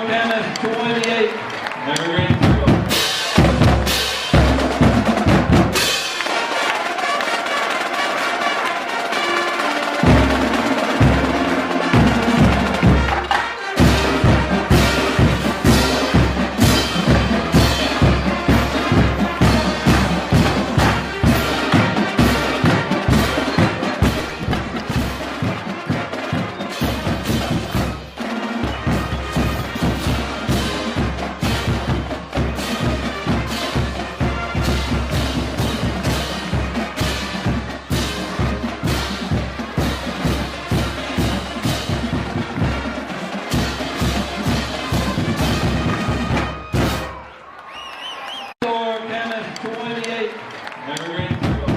Camas 28. Never ready to go. Camas 28. Never ready to go.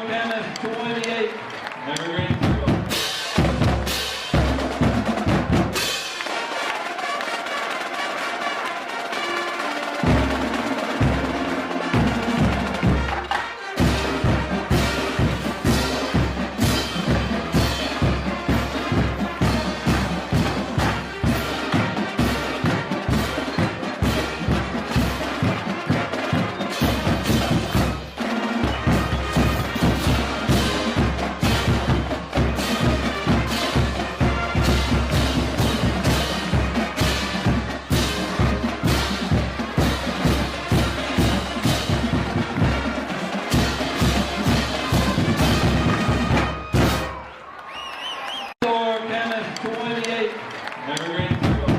Camas 28. Never ready to go. Camas 28. Never ready to go.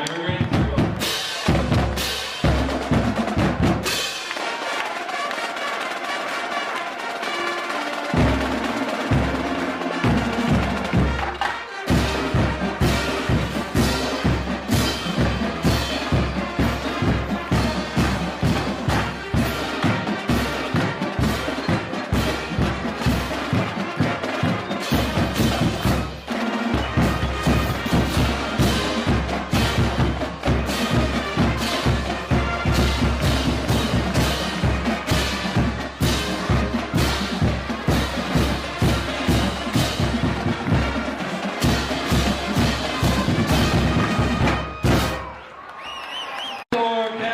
Never ran through them.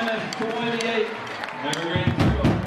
Camas 28. Never ran through them.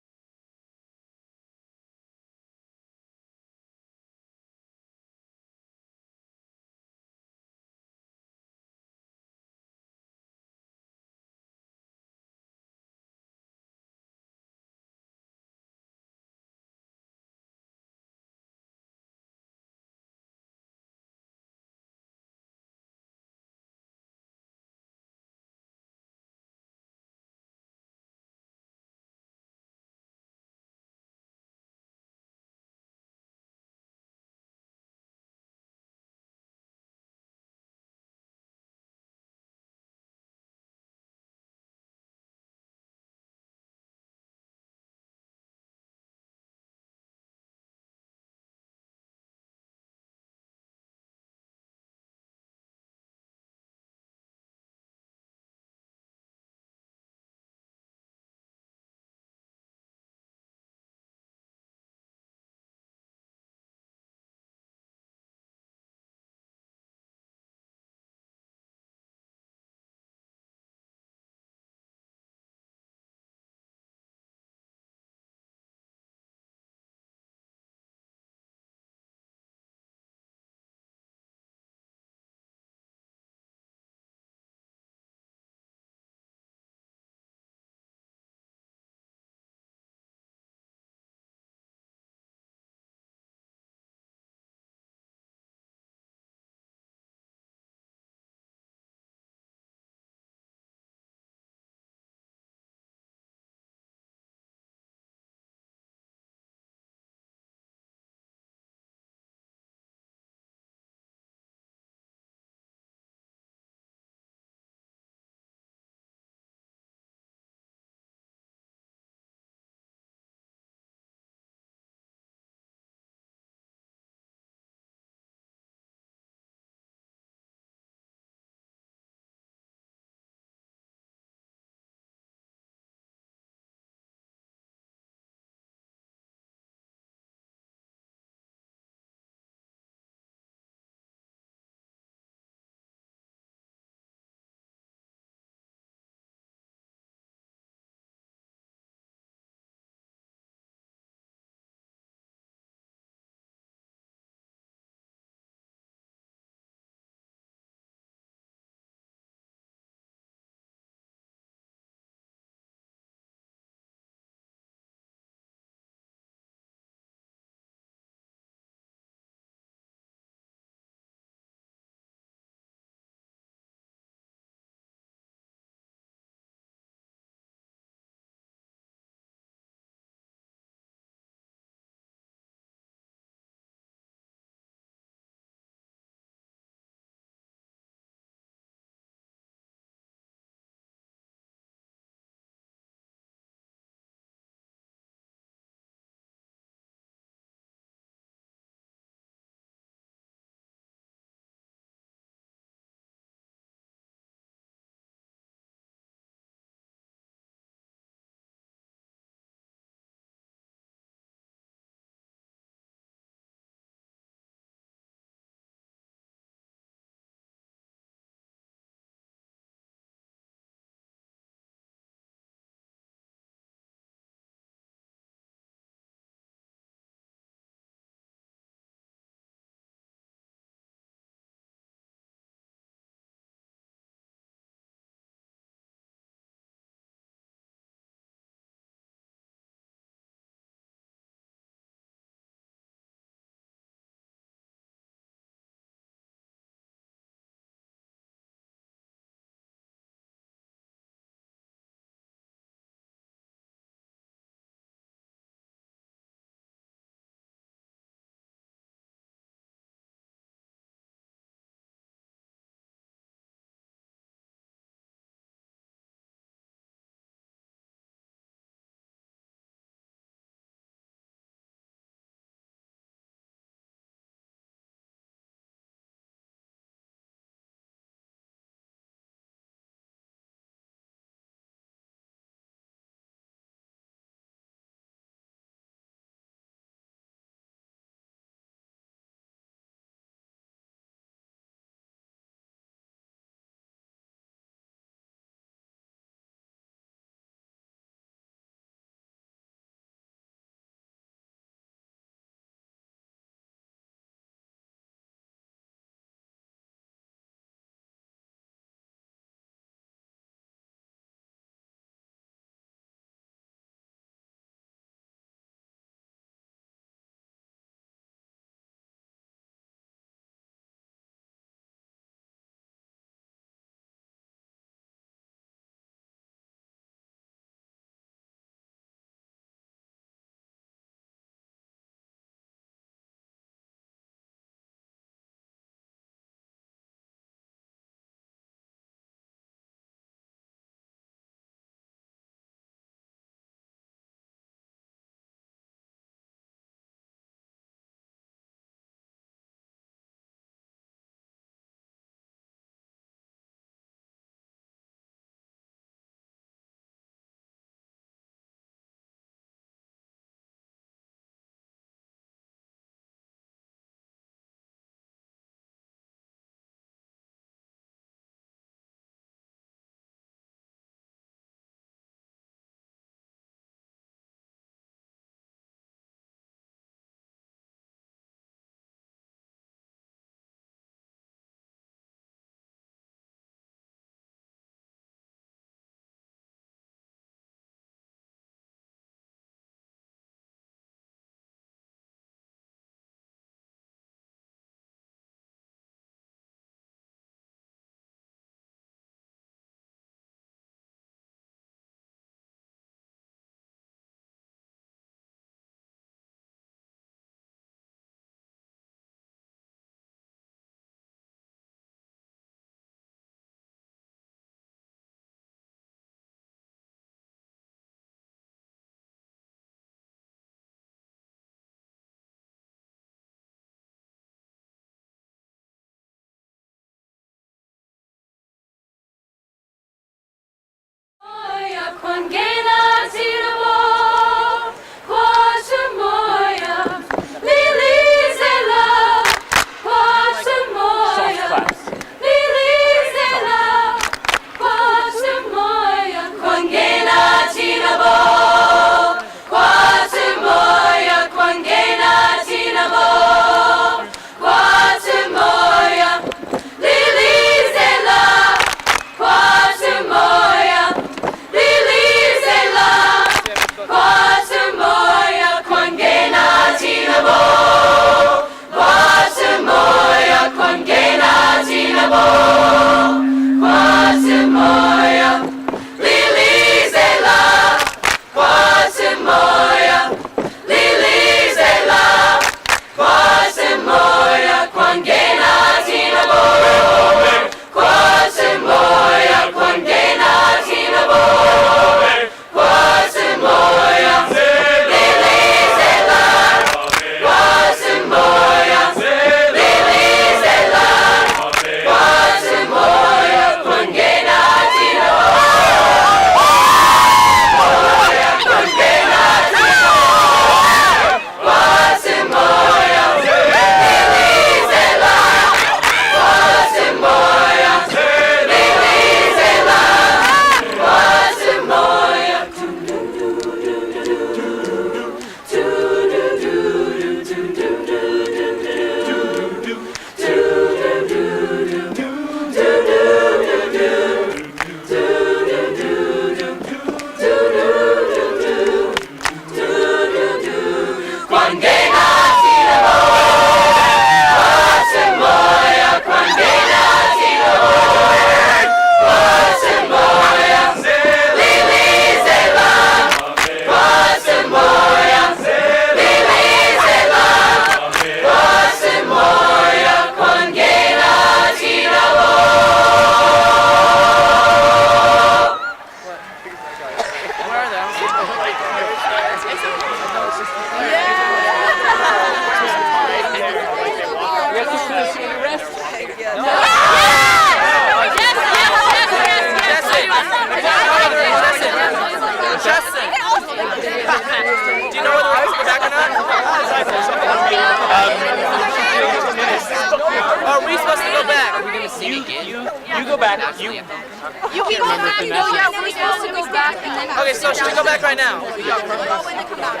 You go back. You can go back. No, yeah, we're supposed to go back and then. Okay, so should we go back right now? Go when they come back.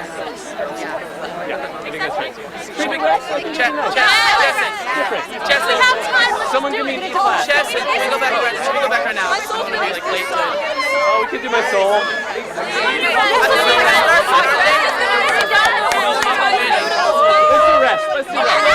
Chesson. Someone give me class. Chesson, should we go back right now? Oh, we can do my soul. Let's do rest. Let's do rest.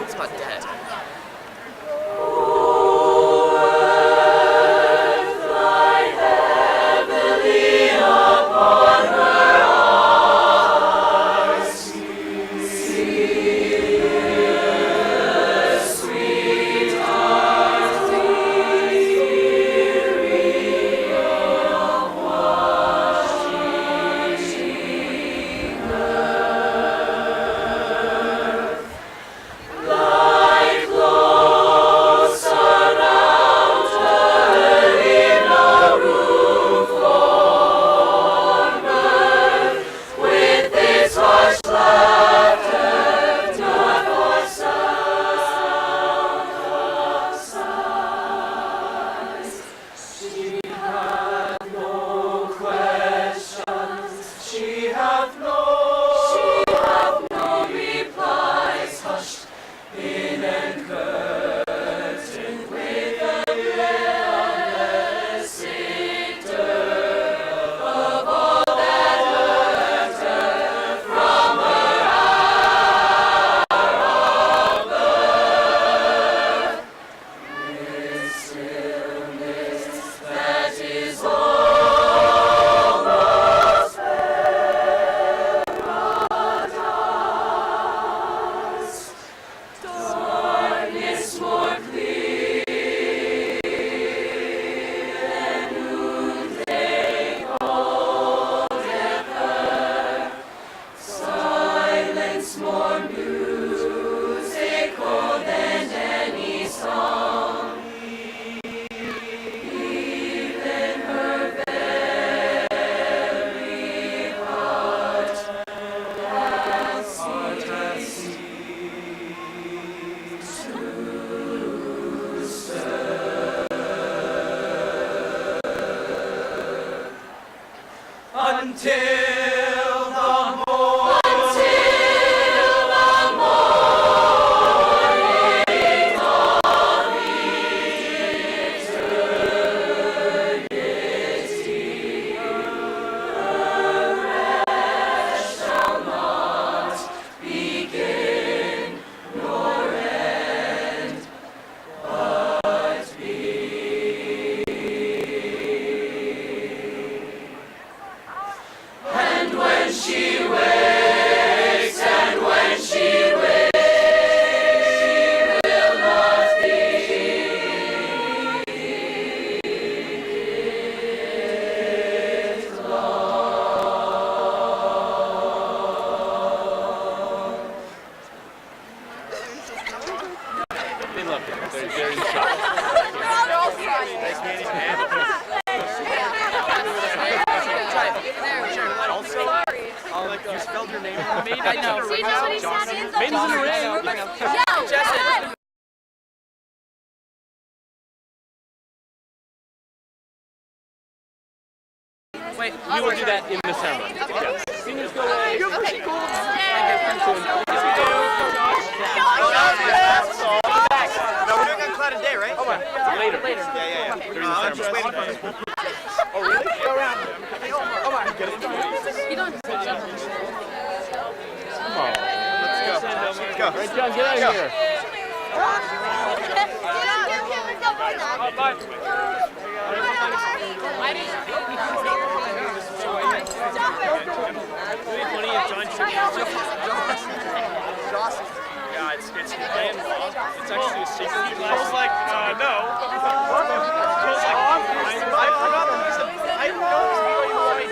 It's not dead. They love it. They're in shock. You spelled your name. I know. See, nobody's not in the Maiden's in the ring. Yo, Justin. Wait, We will do that in the ceremony. Yes. Seniors go away. Okay. No, we're doing Uncloud today, right? Later. Yeah. During the I'm just ceremony. waiting for this. Oh, really? Go around. You don't Come on. Let's go. Right, John, get out of here. Yeah, it's actually a secret. I was like, no.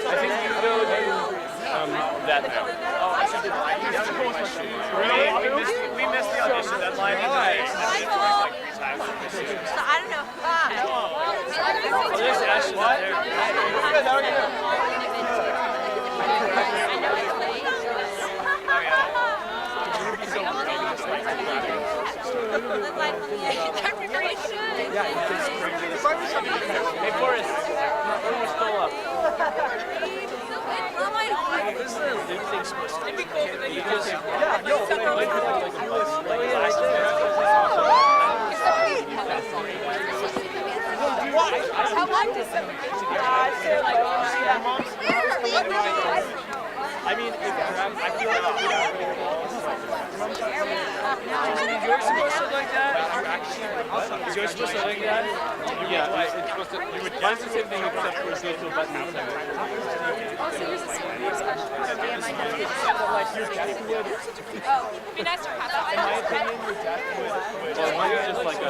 I think you go to that now. Really? We missed the audition deadline. I don't know. Oh, there's Ashley out there. Hey, Forrest. We're still up. This is the new thing supposed to be. It'd be cool if you just... Yeah, no. I mean, I feel like you're supposed to like that. Is yours supposed to like that? Yeah, it's supposed to. Mine's the same thing except for it goes to a button inside. It'd be nice to have that. Well, mine's just like a.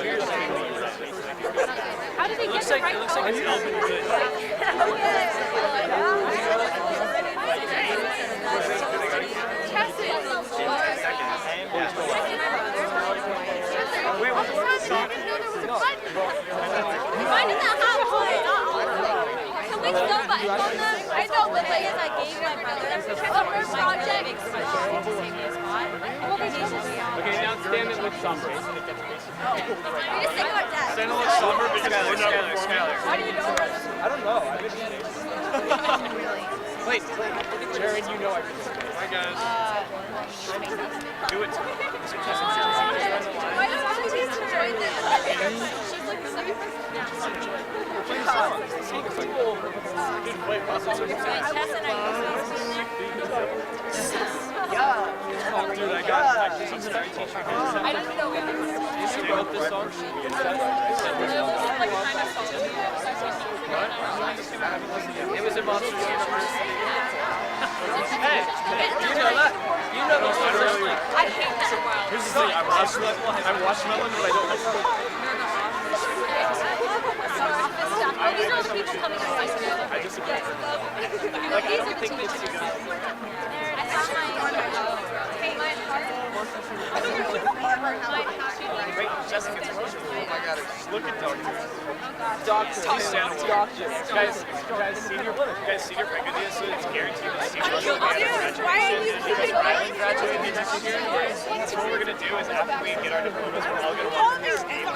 How did they get the right It looks like it's open good. Mine doesn't have a hole at all. Can we still button on them? I know, but like, I gave my brother a first project. Okay, now stand it with Sombra. We just think about that. Stand a little somber because we're not Skylar. Why do you know? I don't know. Wait. Jared, you know I can. Hi, guys. Do it. Why does she just enjoy this? She's like the second person. Dude, I got actually some story teacher. I didn't know we had You wrote this song? It was a monster university. Hey, you know that? You know those songs are like. I hate that wild. Here's the thing, I watched Melon, but I don't listen to it. These are the people coming to high school. I disagree. Like, I don't think they should go. Wait, Jessica, it's emotional. Oh my god, look at Doctor. Doctor. Guys, Senior pregnancy, so it's guaranteed that senior Dude, why are you keeping going? graduating next year. So what we're gonna do is after we get our diplomas, we're all gonna walk through this game.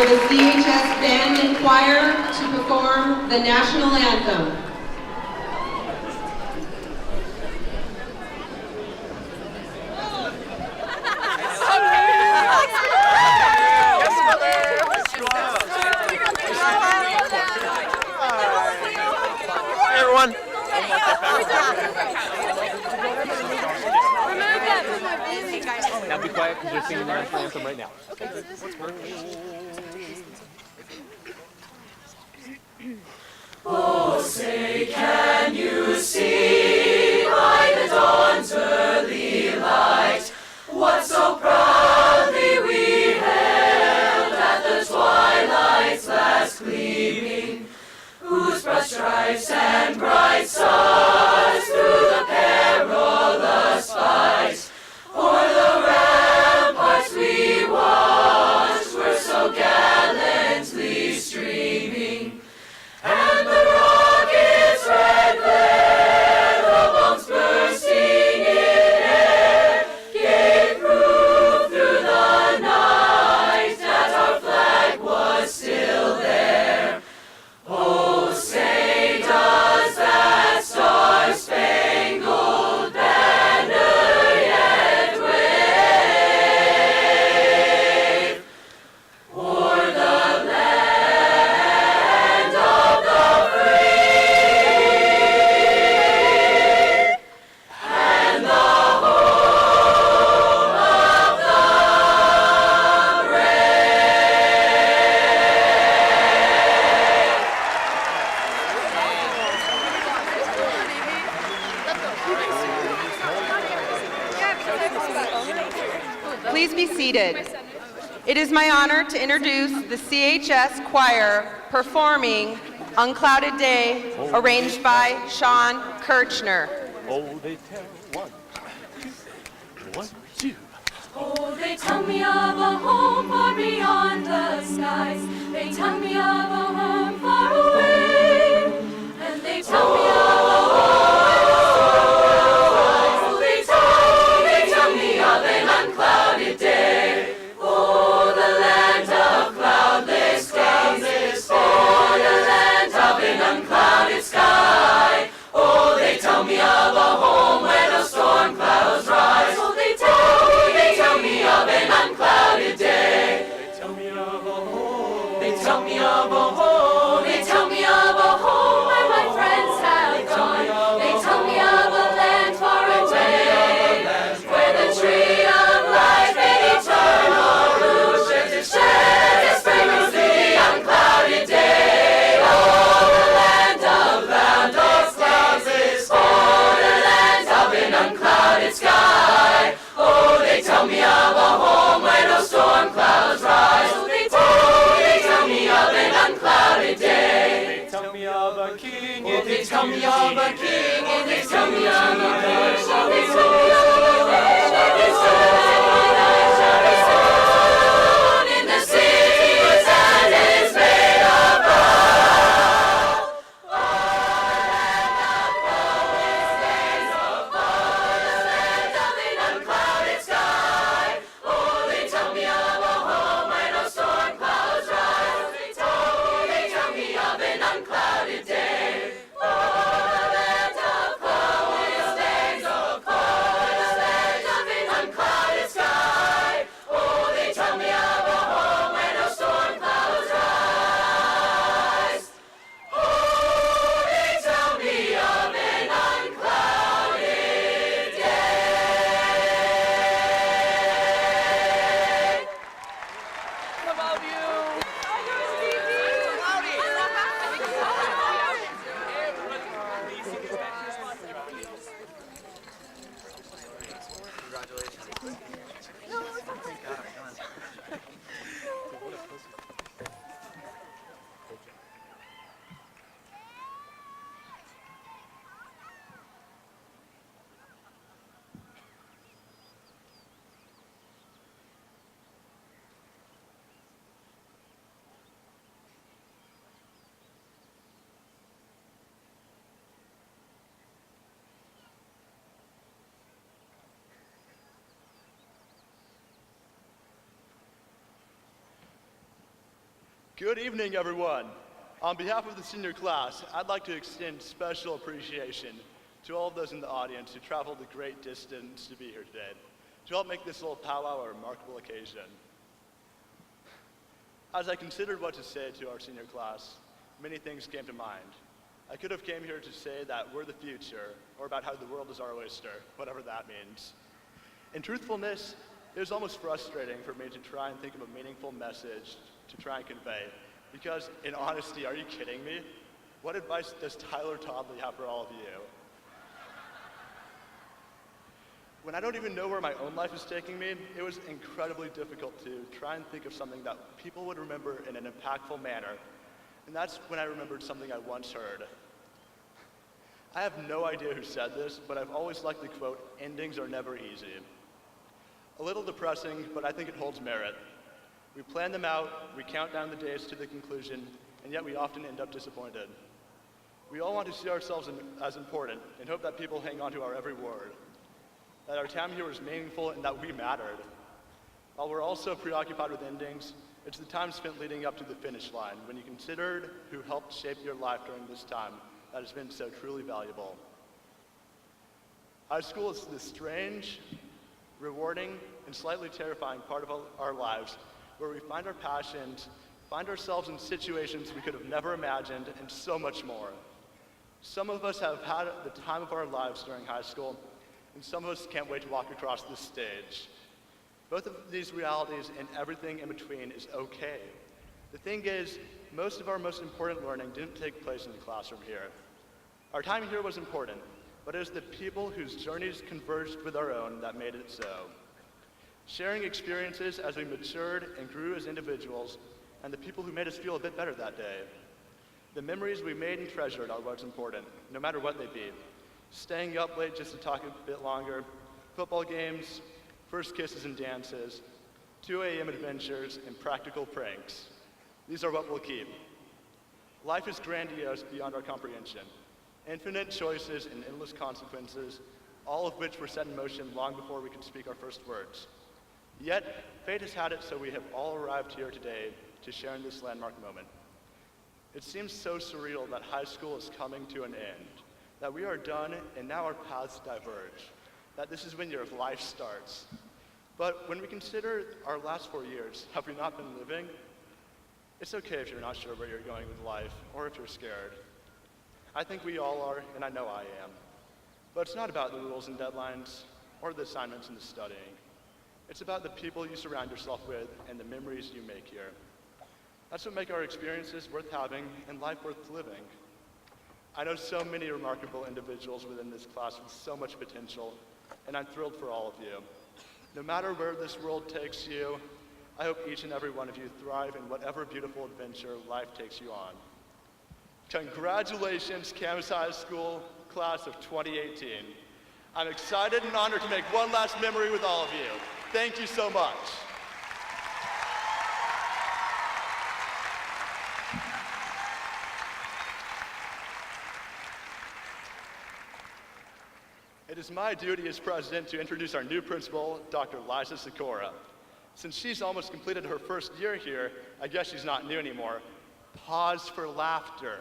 the CHS Band and Choir to perform the National Anthem. Everyone. Now be quiet because you're singing the national anthem right now. Oh, say, can you see by the dawn's early light what so proudly we hailed at the twilight's last gleaming, whose broad stripes and bright stars through the perilous fight o'er the ramparts we watched were so gallantly streaming, and the rocket's red glare, the bombs bursting in air, gave proof through the night that our flag was still there. Oh, say does that star-spangled banner yet wave o'er the land of the free and the home of the Please be seated. It is my honor to introduce the CHS Choir performing Unclouded Day, arranged by Sean Kirchner. Oh, they tell one, two. Oh, they tell me of a home far beyond the skies. They tell me of a home far away. And they tell me of a home where the sun will rise. Oh, they tell me of an unclouded day. Oh, the land of cloudless days. Oh, the land of an unclouded sky. Oh, they tell me of a home where no storm clouds rise. Oh, they tell me of an unclouded day. They tell me of a home. They tell me of a home. They tell me of a home where my friends have gone. They tell me of a land far away, where the tree of life made eternal bloom sheds its fragrance through the unclouded day. Oh, the land of cloudless days. Oh, the land of an unclouded sky. Oh, they tell me of a home where no storm clouds rise. Oh, they tell me of an unclouded day. They tell me of a king. Oh, they tell me of a king. And they tell me of a king. Oh, they tell me of a king. Oh, they tell me in the cities that is made of gold. Oh, the land of glorious days. Oh, the land of an unclouded sky. Oh, they tell me of a home where no storm clouds rise. They tell me of an unclouded day. Oh, the land of glorious days. Oh, the land of an unclouded sky. Oh, they tell me of a home where no storm clouds rise. Oh, they tell me of an unclouded day. How about you? Good evening, everyone. On behalf of the senior class, I'd like to extend special appreciation to all of those in the audience who traveled a great distance to be here today, to help make this little powwow a remarkable occasion. As I considered what to say to our senior class, many things came to mind. I could have came here to say that we're the future, or about how the world is our oyster, whatever that means. In truthfulness, it was almost frustrating for me to try and think of a meaningful message to try and convey, because in honesty, are you kidding me? What advice does Tyler Toddley have for all of you? When I don't even know where my own life is taking me, it was incredibly difficult to try and think of something that people would remember in an impactful manner. And that's when I remembered something I once heard. I have no idea who said this, but I've always liked the quote, "Endings are never easy." A little depressing, but I think it holds merit. We plan them out, we count down the days to the conclusion, and yet we often end up disappointed. We all want to see ourselves as important and hope that people hang on to our every word, that our time here was meaningful and that we mattered. While we're also preoccupied with endings, it's the time spent leading up to the finish line when you considered who helped shape your life during this time that has been so truly valuable. High school is this strange, rewarding, and slightly terrifying part of our lives where we find our passions, find ourselves in situations we could have never imagined, and so much more. Some of us have had the time of our lives during high school, and some of us can't wait to walk across this stage. Both of these realities and everything in between is okay. The thing is, most of our most important learning didn't take place in the classroom here. Our time here was important, but it was the people whose journeys converged with our own that made it so. Sharing experiences as we matured and grew as individuals, and the people who made us feel a bit better that day. The memories we made and treasured are what's important, no matter what they be. Staying up late just to talk a bit longer, football games, first kisses and dances, 2 a.m. adventures, and practical pranks. These are what we'll keep. Life is grandiose beyond our comprehension. Infinite choices and endless consequences, all of which were set in motion long before we could speak our first words. Yet, fate has had it so we have all arrived here today to share in this landmark moment. It seems so surreal that high school is coming to an end, that we are done and now our paths diverge, that this is when your life starts. But when we consider our last 4 years, have we not been living? It's okay if you're not sure where you're going with life, or if you're scared. I think we all are, and I know I am. But it's not about the rules and deadlines, or the assignments and the studying. It's about the people you surround yourself with and the memories you make here. That's what makes our experiences worth having and life worth living. I know so many remarkable individuals within this class with so much potential, and I'm thrilled for all of you. No matter where this world takes you, I hope each and every one of you thrive in whatever beautiful adventure life takes you on. Congratulations, Camas High School, class of 2018. I'm excited and honored to make one last memory with all of you. Thank you so much. It is my duty as president to introduce our new principal, Dr. Liza Sikora. Since she's almost completed her first year here, I guess she's not new anymore. Pause for laughter.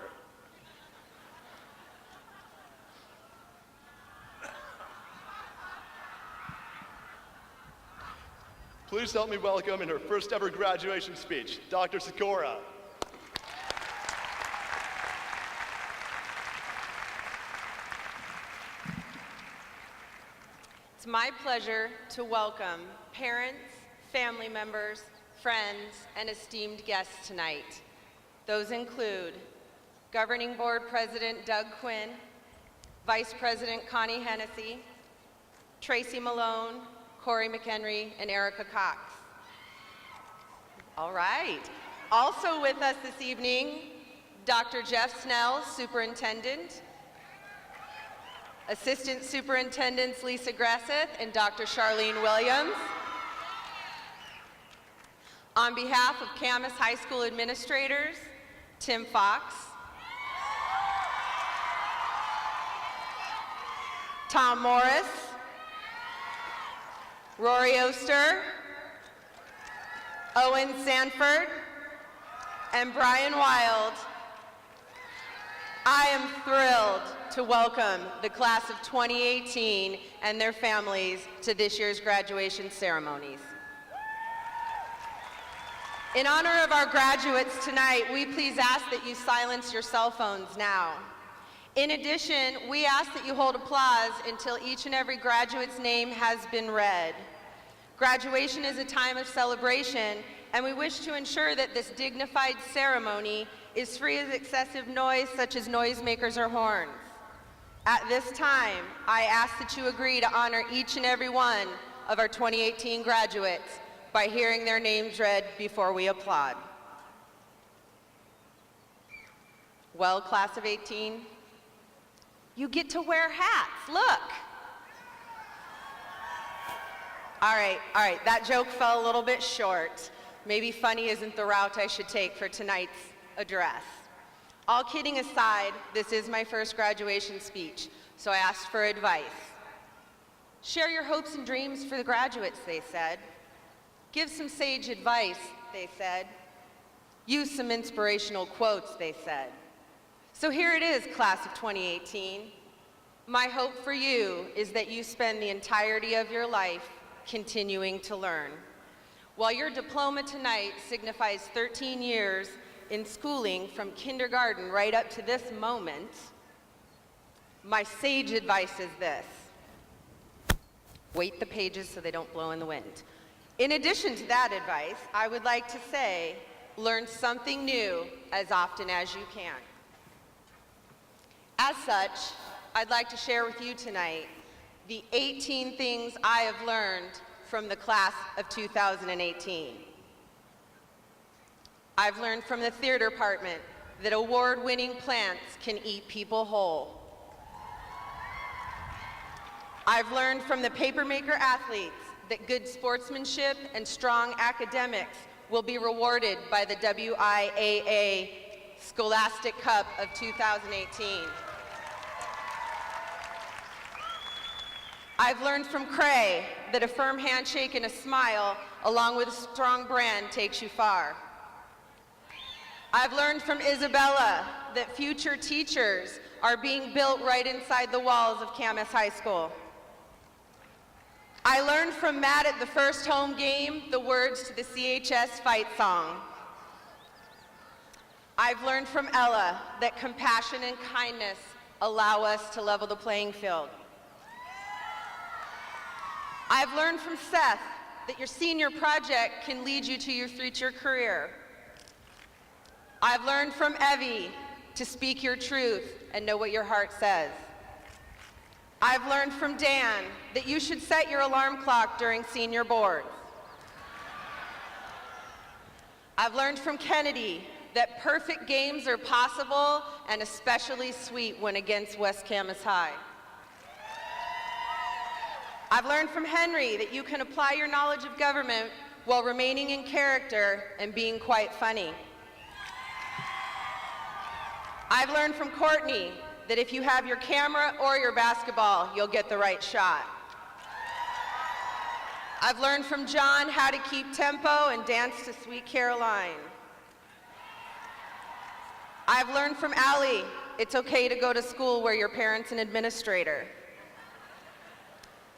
Please help me welcome in her first ever graduation speech, Dr. Sikora. It's my pleasure to welcome parents, family members, friends, and esteemed guests tonight. Those include Governing Board President Doug Quinn, Vice President Connie Hennessy, Tracy Malone, Corey McHenry, and Erica Cox. All right. Also with us this evening, Dr. Jeff Snell, Superintendent, Assistant Superintendents Lisa Gresseth and Dr. Charlene Williams. On behalf of Camas High School administrators, Tim Fox, Tom Morris, Rory Oster, Owen Sanford, and Brian Wild, I am thrilled to welcome the class of 2018 and their families to this year's graduation ceremonies. In honor of our graduates tonight, we please ask that you silence your cell phones now. In addition, we ask that you hold applause until each and every graduate's name has been read. Graduation is a time of celebration, and we wish to ensure that this dignified ceremony is free of excessive noise such as noisemakers or horns. At this time, I ask that you agree to honor each and every one of our 2018 graduates by hearing their names read before we applaud. Well, class of 18, you get to wear hats, look. All right, that joke fell a little bit short. Maybe funny isn't the route I should take for tonight's address. All kidding aside, this is my first graduation speech, so I asked for advice. Share your hopes and dreams for the graduates, they said. Give some sage advice, they said. Use some inspirational quotes, they said. So here it is, class of 2018. My hope for you is that you spend the entirety of your life continuing to learn. While your diploma tonight signifies 13 years in schooling from kindergarten right up to this moment, my sage advice is this. Weight the pages so they don't blow in the wind. In addition to that advice, I would like to say, learn something new as often as you can. As such, I'd like to share with you tonight the 18 things I have learned from the class of 2018. I've learned from the theater department that award-winning plants can eat people whole. I've learned from the papermaker athletes that good sportsmanship and strong academics will be rewarded by the WIAA Scholastic Cup of 2018. I've learned from Cray that a firm handshake and a smile, along with a strong brand, takes you far. I've learned from Isabella that future teachers are being built right inside the walls of Camas High School. I learned from Matt at the first home game the words to the CHS fight song. I've learned from Ella that compassion and kindness allow us to level the playing field. I've learned from Seth that your senior project can lead you to your future career. I've learned from Evie to speak your truth and know what your heart says. I've learned from Dan that you should set your alarm clock during senior boards. I've learned from Kennedy that perfect games are possible and especially sweet when against West Camas High. I've learned from Henry that you can apply your knowledge of government while remaining in character and being quite funny. I've learned from Courtney that if you have your camera or your basketball, you'll get the right shot. I've learned from John how to keep tempo and dance to Sweet Caroline. I've learned from Allie, it's okay to go to school where your parent's an administrator.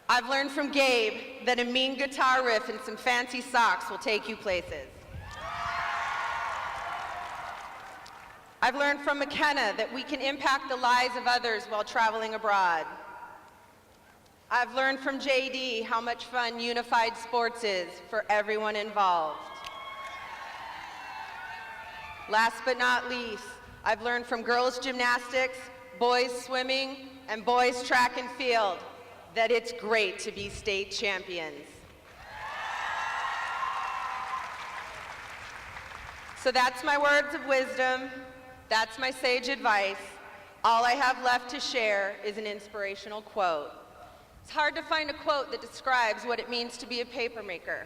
I've learned from Gabe that a mean guitar riff and some fancy socks will take you places. I've learned from McKenna that we can impact the lives of others while traveling abroad. I've learned from JD how much fun unified sports is for everyone involved. Last but not least, I've learned from girls gymnastics, boys swimming, and boys track and field that it's great to be state champions. So that's my words of wisdom. That's my sage advice. All I have left to share is an inspirational quote. It's hard to find a quote that describes what it means to be a papermaker.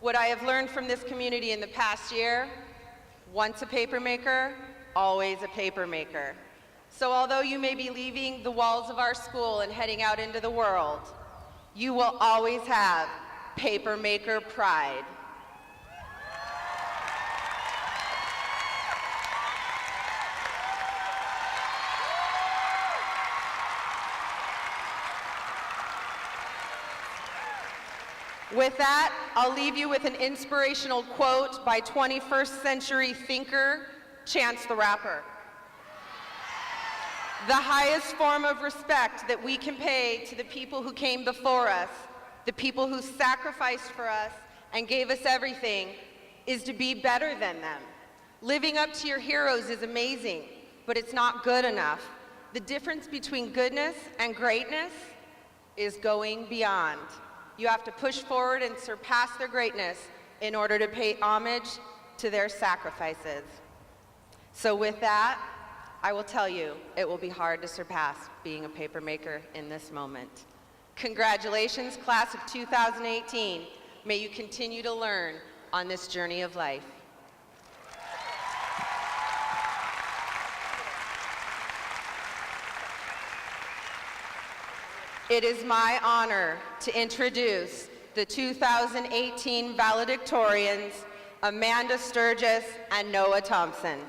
What I have learned from this community in the past year, once a papermaker, always a papermaker. So although you may be leaving the walls of our school and heading out into the world, you will always have papermaker pride. With that, I'll leave you with an inspirational quote by 21st century thinker, Chance the Rapper. The highest form of respect that we can pay to the people who came before us, the people who sacrificed for us and gave us everything, is to be better than them. Living up to your heroes is amazing, but it's not good enough. The difference between goodness and greatness is going beyond. You have to push forward and surpass their greatness in order to pay homage to their sacrifices. So with that, I will tell you, it will be hard to surpass being a paper maker in this moment. Congratulations, class of 2018. May you continue to learn on this journey of life. It is my honor to introduce the 2018 valedictorians, Amanda Sturgis and Noah Thompson.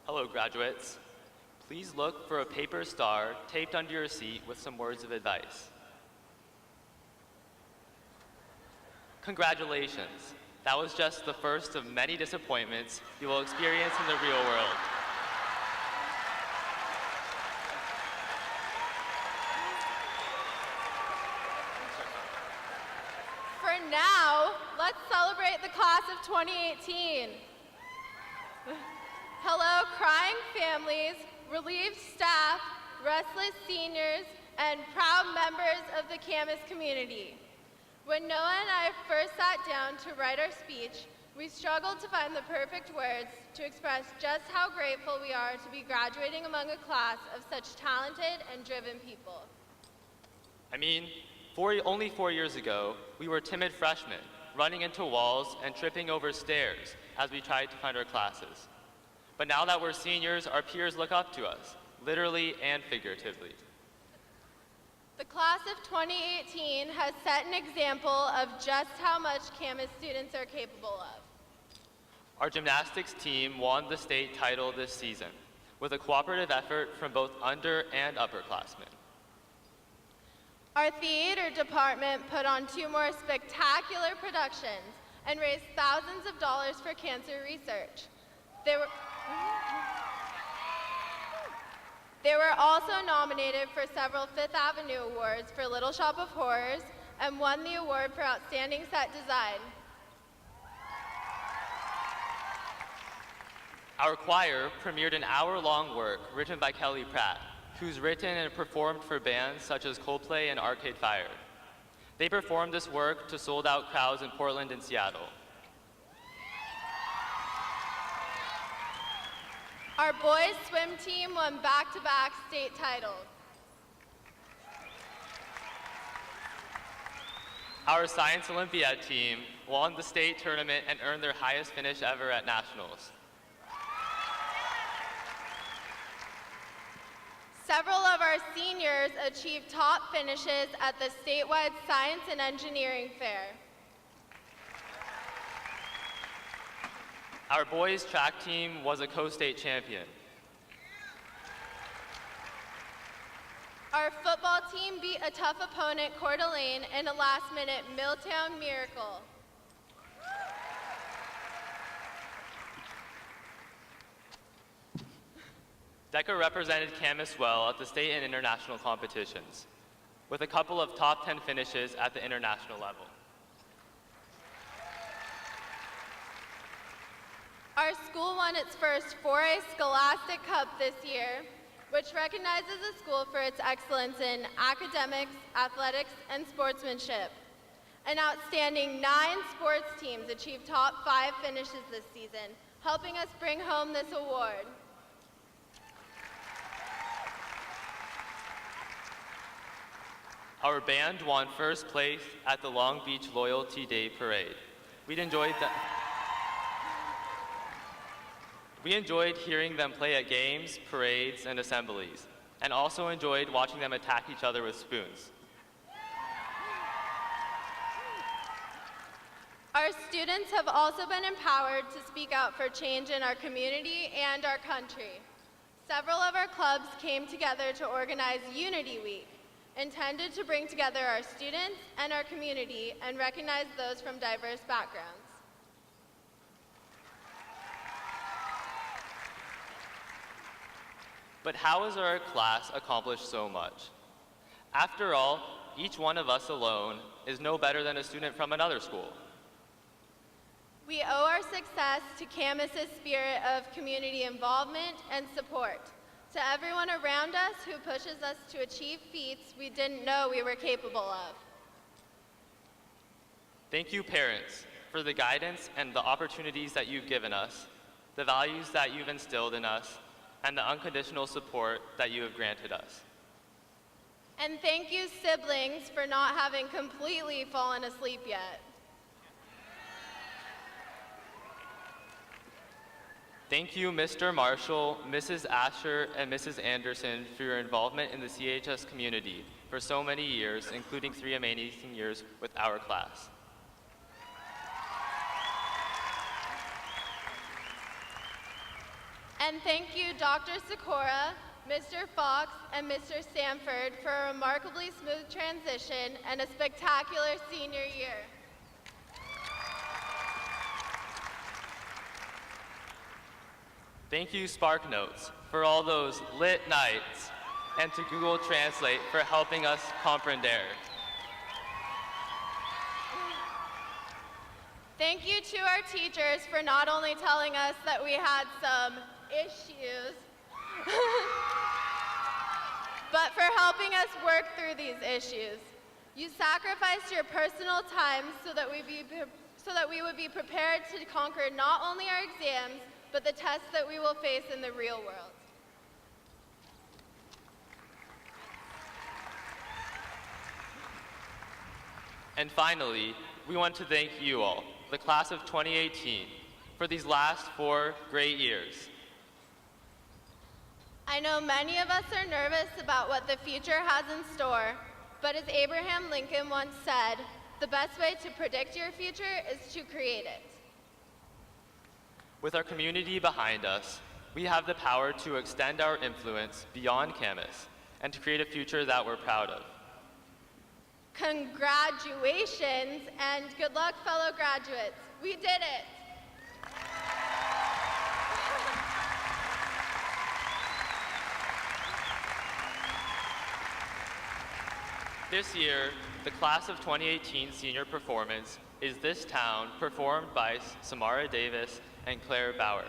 Hello, graduates. Please look for a paper star taped under your seat with some words of advice. Congratulations. That was just the first of many disappointments you will experience in the real world. For now, let's celebrate the class of 2018. Hello, crying families, relieved staff, restless seniors, and proud members of the Camas community. When Noah and I first sat down to write our speech, we struggled to find the perfect words to express just how grateful we are to be graduating among a class of such talented and driven people. I mean, only 4 years ago, we were timid freshmen, running into walls and tripping over stairs as we tried to find our classes. But now that we're seniors, our peers look up to us, literally and figuratively. The class of 2018 has set an example of just how much Camas students are capable of. Our gymnastics team won the state title this season, with a cooperative effort from both under and upperclassmen. Our theater department put on 2 more spectacular productions and raised thousands of dollars for cancer research. They were also nominated for several Fifth Avenue Awards for Little Shop of Horrors and won the award for Outstanding Set Design. Our choir premiered an hour-long work written by Kelly Pratt, who's written and performed for bands such as Coldplay and Arcade Fire. They performed this work to sold-out crowds in Portland and Seattle. Our boys' swim team won back-to-back state titles. Our Science Olympiad team won the state tournament and earned their highest finish ever at nationals. Several of our seniors achieved top finishes at the statewide Science and Engineering Fair. Our boys' track team was a co-state champion. Our football team beat a tough opponent, Coeur d'Alene, in a last-minute Milltown miracle. DECA represented Camas well at the state and international competitions, with a couple of top 10 finishes at the international level. Our school won its first 4A Scholastic Cup this year, which recognizes a school for its excellence in academics, athletics, and sportsmanship. An outstanding 9 sports teams achieved top 5 finishes this season, helping us bring home this award. Our band won first place at the Long Beach Loyalty Day Parade. We'd enjoyed that. We enjoyed hearing them play at games, parades, and assemblies, and also enjoyed watching them attack each other with spoons. Our students have also been empowered to speak out for change in our community and our country. Several of our clubs came together to organize Unity Week, intended to bring together our students and our community and recognize those from diverse backgrounds. But how has our class accomplished so much? After all, each one of us alone is no better than a student from another school. We owe our success to Camas' spirit of community involvement and support, to everyone around us who pushes us to achieve feats we didn't know we were capable of. Thank you, parents, for the guidance and the opportunities that you've given us, the values that you've instilled in us, and the unconditional support that you have granted us. And thank you, siblings, for not having completely fallen asleep yet. Thank you, Mr. Marshall, Mrs. Asher, and Mrs. Anderson for your involvement in the CHS community for so many years, including 3 amazing years with our class. And thank you, Dr. Sikora, Mr. Fox, and Mr. Sanford for a remarkably smooth transition and a spectacular senior year. Thank you, SparkNotes, for all those lit nights, and to Google Translate for helping us comprender. Thank you to our teachers for not only telling us that we had some issues, but for helping us work through these issues. You sacrificed your personal time so that we would be prepared to conquer not only our exams, but the tests that we will face in the real world. And finally, we want to thank you all, the class of 2018, for these last 4 great years. I know many of us are nervous about what the future has in store, but as Abraham Lincoln once said, the best way to predict your future is to create it. With our community behind us, we have the power to extend our influence beyond Camas and to create a future that we're proud of. Congratulations and good luck, fellow graduates. We did it. This year, the class of 2018 senior performance is This Town, performed by Samara Davis and Claire Bauer.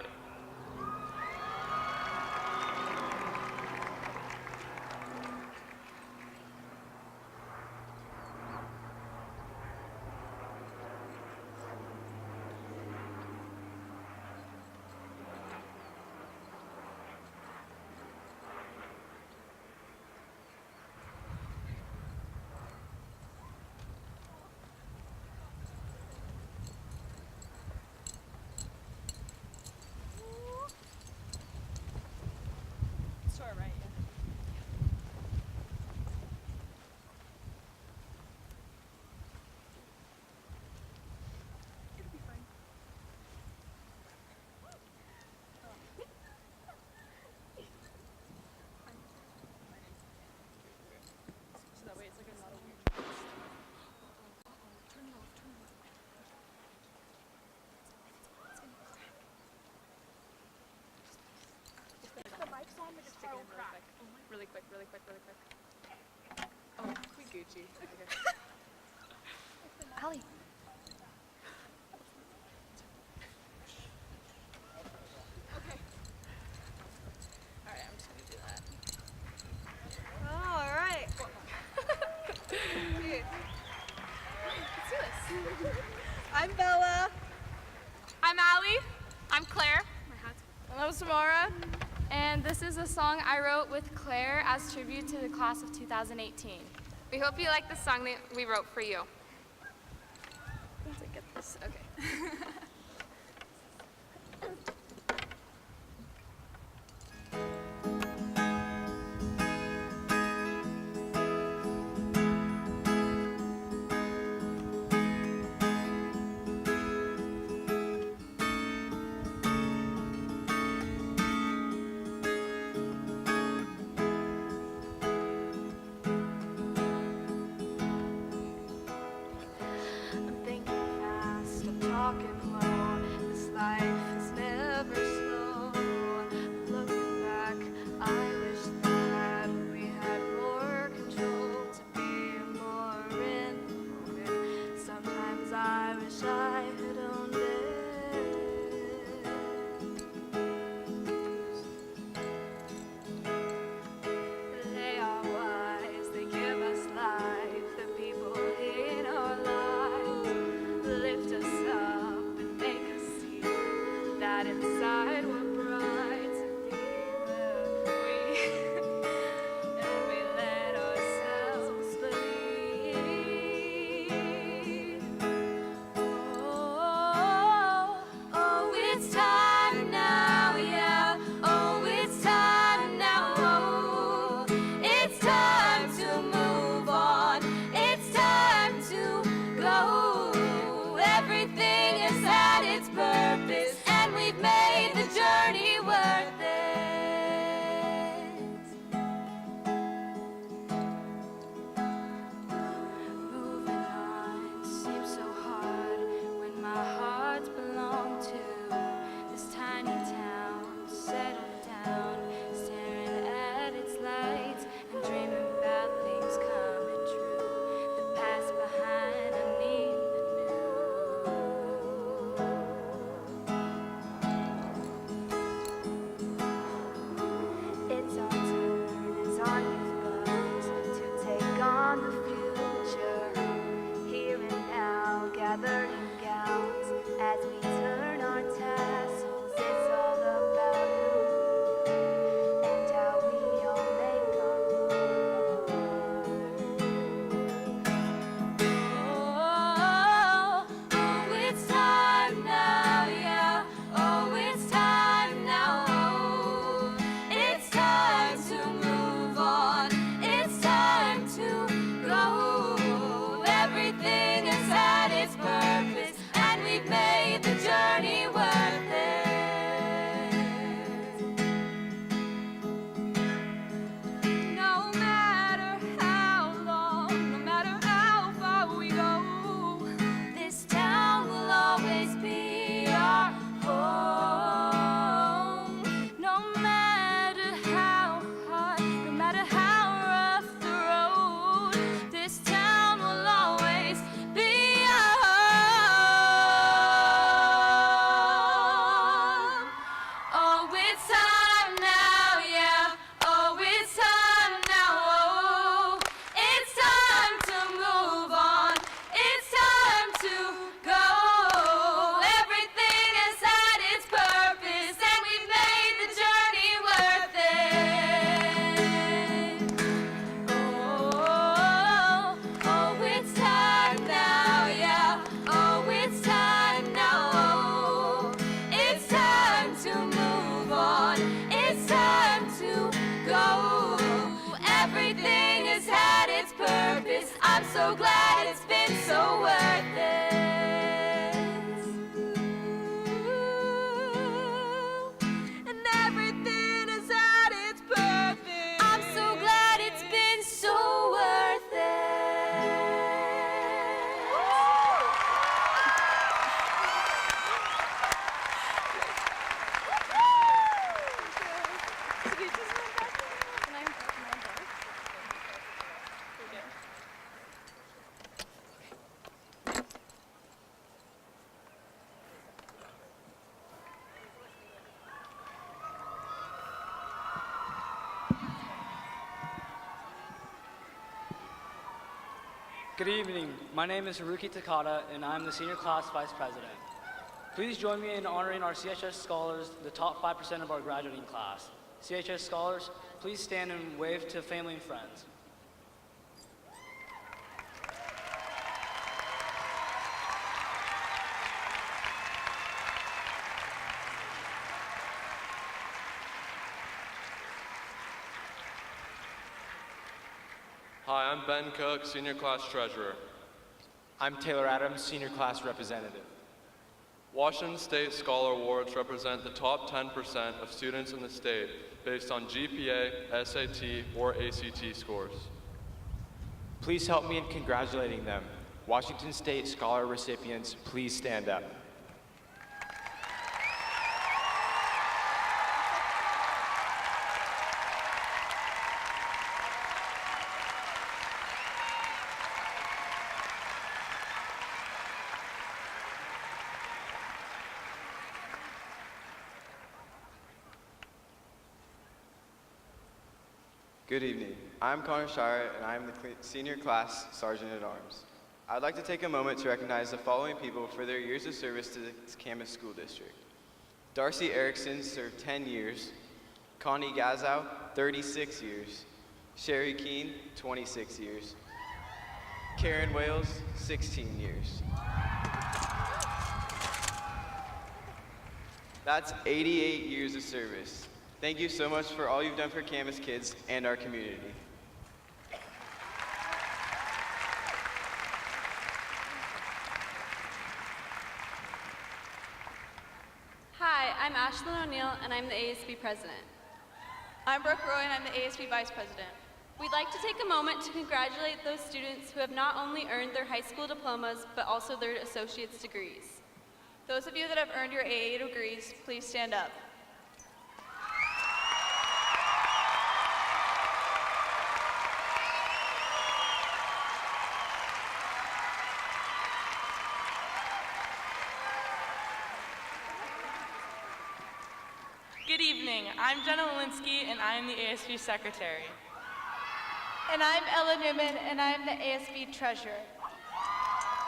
Really quick. Oh, we Gucci. Okay. Allie. Okay. All right, I'm just gonna do that. Oh, all right. Dude. Let's do this. I'm Bella. I'm Allie. I'm Claire. My hat's. And I'm Samara. And this is a song I wrote with Claire as tribute to the class of 2018. We hope you like the song that we wrote for you. Once I get this, okay. its purpose. I'm so glad it's been so worth it. And everything is at its purpose. I'm so glad it's been so worth it. Good evening. My name is Haruki Takada, and I'm the senior class vice president. Please join me in honoring our CHS scholars, the top 5% of our graduating class. CHS scholars, please stand and wave to family and friends. Hi, I'm Ben Cook, Senior Class Treasurer. I'm Taylor Adams, Senior Class Representative. Washington State Scholar Awards represent the top 10% of students in the state based on GPA, SAT, or ACT scores. Please help me in congratulating them. Washington State Scholar recipients, please stand up. Good evening. I'm Connor Shire, and I'm the Senior Class Sergeant at Arms. I'd like to take a moment to recognize the following people for their years of service to the Camas School District. Darcy Erickson served 10 years, Connie Gazow, 36 years, Sherry Keene, 26 years, Karen Wales, 16 years. That's 88 years of service. Thank you so much for all you've done for Camas kids and our community. Hi, I'm Ashlyn O'Neill, and I'm the ASB president. I'm Brooke Roy, and I'm the ASB vice president. We'd like to take a moment to congratulate those students who have not only earned their high school diplomas, but also their associate's degrees. Those of you that have earned your AA degrees, please stand up. Good evening. I'm Jenna Walensky, and I am the ASB secretary. And I'm Ella Newman, and I'm the ASB treasurer.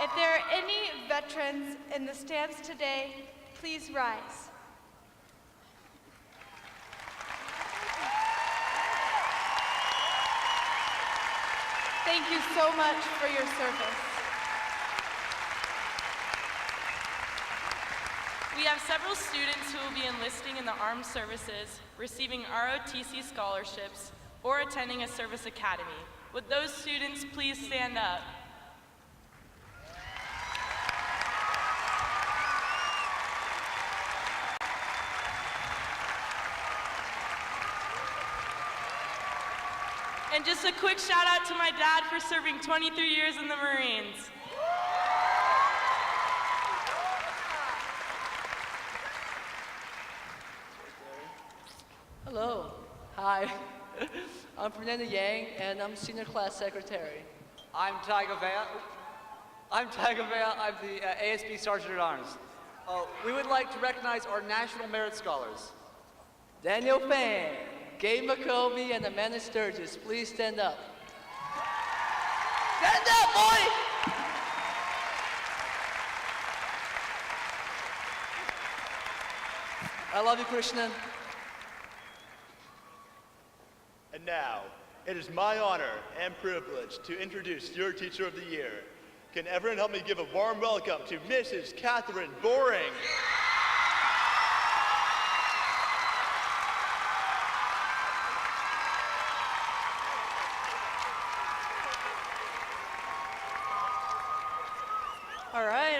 If there are any veterans in the stands today, please rise. Thank you so much for your service. We have several students who will be enlisting in the armed services, receiving ROTC scholarships, or attending a service academy. Would those students please stand up? And just a quick shout out to my dad for serving 23 years in the Marines. Hello. Hi. I'm Fernando Yang, and I'm Senior Class Secretary. I'm Tiger Vea. I'm the ASB Sergeant at Arms. We would like to recognize our National Merit Scholars. Daniel Fan, Gabe McCovey, and Amanda Sturgis, please stand up. Stand up, boy! I love you, Krishnan. And now, it is my honor and privilege to introduce your Teacher of the Year. Can everyone help me give a warm welcome to Mrs. Catherine Boring?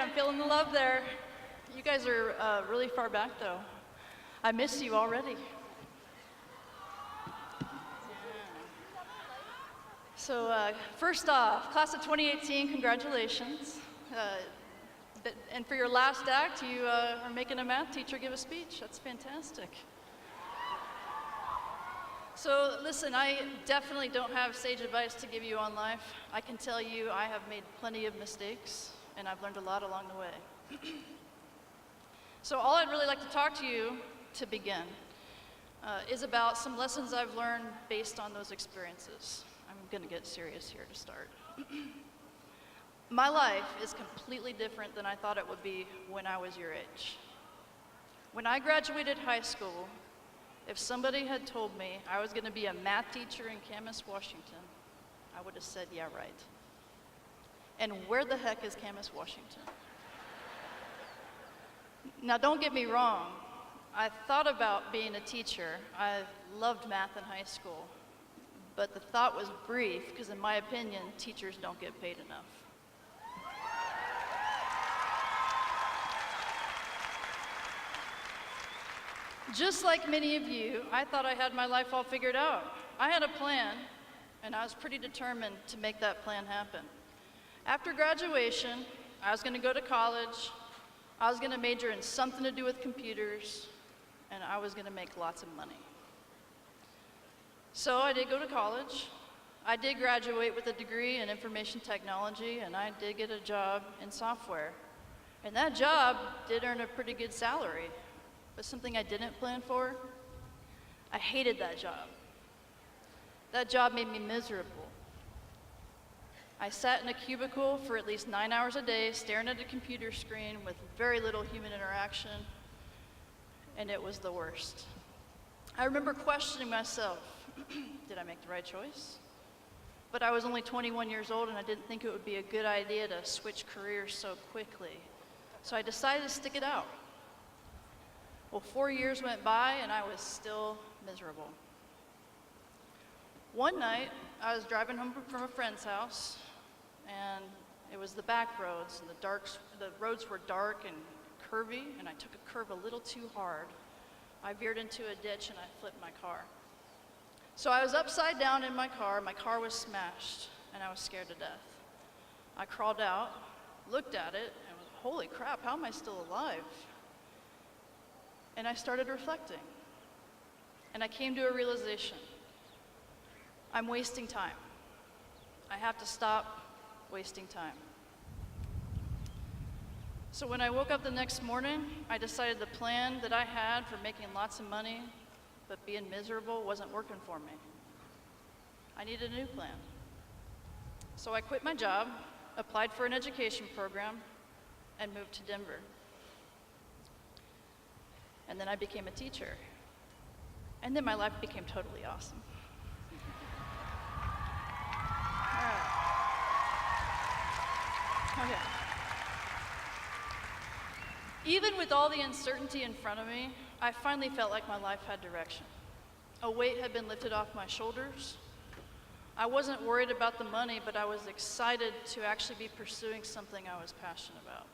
I'm feeling the love there. You guys are really far back, though. I miss you already. So first off, class of 2018, congratulations. And for your last act, you are making a math teacher give a speech. That's fantastic. So listen, I definitely don't have sage advice to give you on life. I can tell you I have made plenty of mistakes, and I've learned a lot along the way. So all I'd really like to talk to you to begin is about some lessons I've learned based on those experiences. I'm gonna get serious here to start. My life is completely different than I thought it would be when I was your age. When I graduated high school, if somebody had told me I was gonna be a math teacher in Camas, Washington, I would have said, yeah, right. And where the heck is Camas, Washington? Now, don't get me wrong. I thought about being a teacher. I loved math in high school. But the thought was brief, because in my opinion, teachers don't get paid enough. Just like many of you, I thought I had my life all figured out. I had a plan, and I was pretty determined to make that plan happen. After graduation, I was gonna go to college, I was gonna major in something to do with computers, and I was gonna make lots of money. So I did go to college. I did graduate with a degree in information technology, and I did get a job in software. And that job did earn a pretty good salary, but something I didn't plan for, I hated that job. That job made me miserable. I sat in a cubicle for at least 9 hours a day, staring at a computer screen with very little human interaction, and it was the worst. I remember questioning myself, did I make the right choice? But I was only 21 years old, and I didn't think it would be a good idea to switch careers so quickly. So I decided to stick it out. Well, 4 years went by, and I was still miserable. One night, I was driving home from a friend's house, and it was the back roads, and the roads were dark and curvy, and I took a curve a little too hard. I veered into a ditch, and I flipped my car. So I was upside down in my car was smashed, and I was scared to death. I crawled out, looked at it, and was, holy crap, how am I still alive? And I started reflecting, and I came to a realization. I'm wasting time. I have to stop wasting time. So when I woke up the next morning, I decided the plan that I had for making lots of money but being miserable wasn't working for me. I needed a new plan. So I quit my job, applied for an education program, and moved to Denver. And then I became a teacher. And then my life became totally awesome. All right. Okay. Even with all the uncertainty in front of me, I finally felt like my life had direction. A weight had been lifted off my shoulders. I wasn't worried about the money, but I was excited to actually be pursuing something I was passionate about.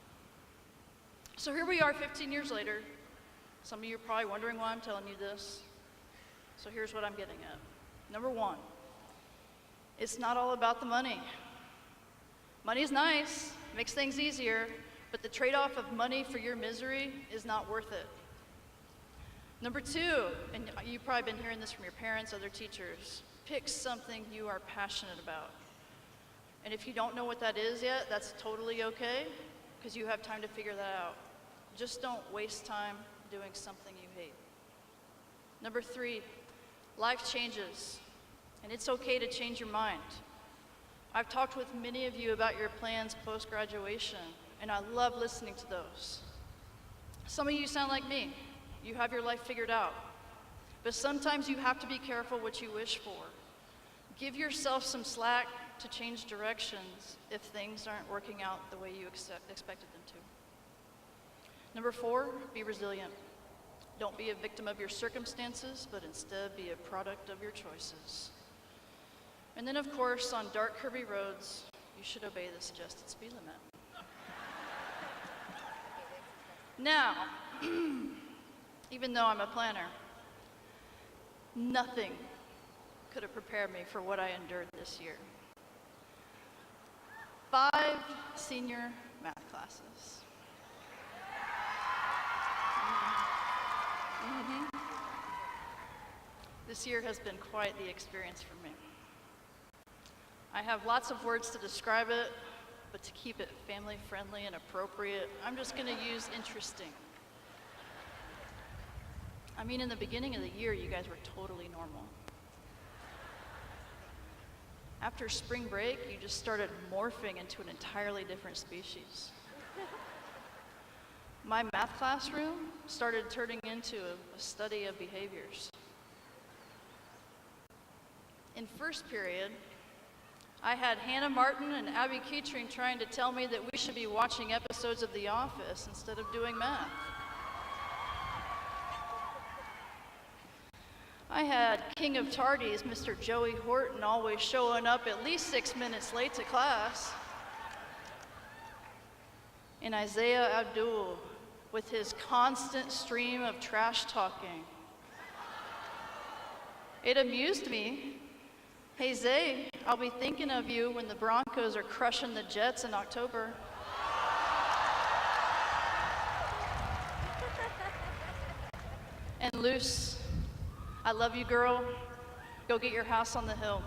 So here we are 15 years later. Some of you are probably wondering why I'm telling you this. So here's what I'm getting at. Number one, it's not all about the money. Money's nice, makes things easier, but the trade-off of money for your misery is not worth it. Number two, and you've probably been hearing this from your parents, other teachers, pick something you are passionate about. And if you don't know what that is yet, that's totally okay, because you have time to figure that out. Just don't waste time doing something you hate. Number three, life changes, and it's okay to change your mind. I've talked with many of you about your plans post-graduation, and I love listening to those. Some of you sound like me. You have your life figured out. But sometimes you have to be careful what you wish for. Give yourself some slack to change directions if things aren't working out the way you expected them to. Number four, be resilient. Don't be a victim of your circumstances, but instead be a product of your choices. And then, of course, on dark, curvy roads, you should obey the suggested speed limit. Now, even though I'm a planner, nothing could have prepared me for what I endured this year. 5 senior math classes. This year has been quite the experience for me. I have lots of words to describe it, but to keep it family friendly and appropriate, I'm just going to use interesting. I mean, in the beginning of the year, you guys were totally normal. After spring break, you just started morphing into an entirely different species. My math classroom started turning into a study of behaviors. In first period, I had Hannah Martin and Abby Keatring trying to tell me that we should be watching episodes of The Office instead of doing math. I had King of Tardies, Mr. Joey Horton, always showing up at least 6 minutes late to class. And Isaiah Abdul, with his constant stream of trash talking. It amused me. Hey Zay, I'll be thinking of you when the Broncos are crushing the Jets in October. And Luce, I love you, girl. Go get your house on the hill.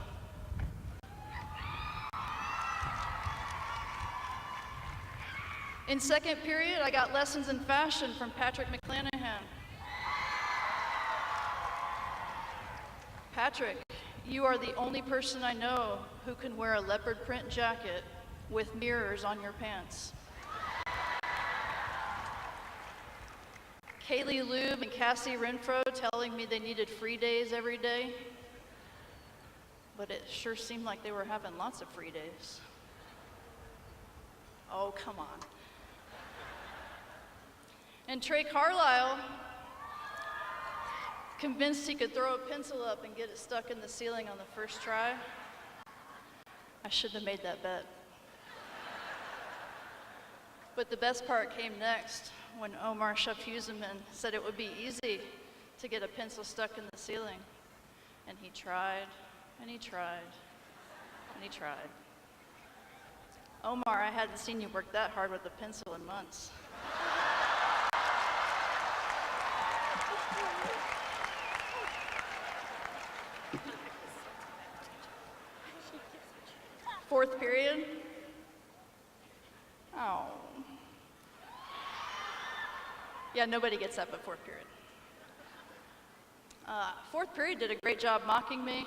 In second period, I got lessons in fashion from Patrick McClanahan. Patrick, you are the only person I know who can wear a leopard print jacket with mirrors on your pants. Kaylee Lube and Cassie Renfro telling me they needed free days every day, but it sure seemed like they were having lots of free days. Oh, come on. And Trey Carlisle, convinced he could throw a pencil up and get it stuck in the ceiling on the first try. I shouldn't have made that bet. But the best part came next, when Omar Shafuzaman said it would be easy to get a pencil stuck in the ceiling. And he tried, and he tried, and he tried. Omar, I hadn't seen you work that hard with a pencil in months. Fourth period. Oh. Yeah, nobody gets that but fourth period. Fourth period did a great job mocking me,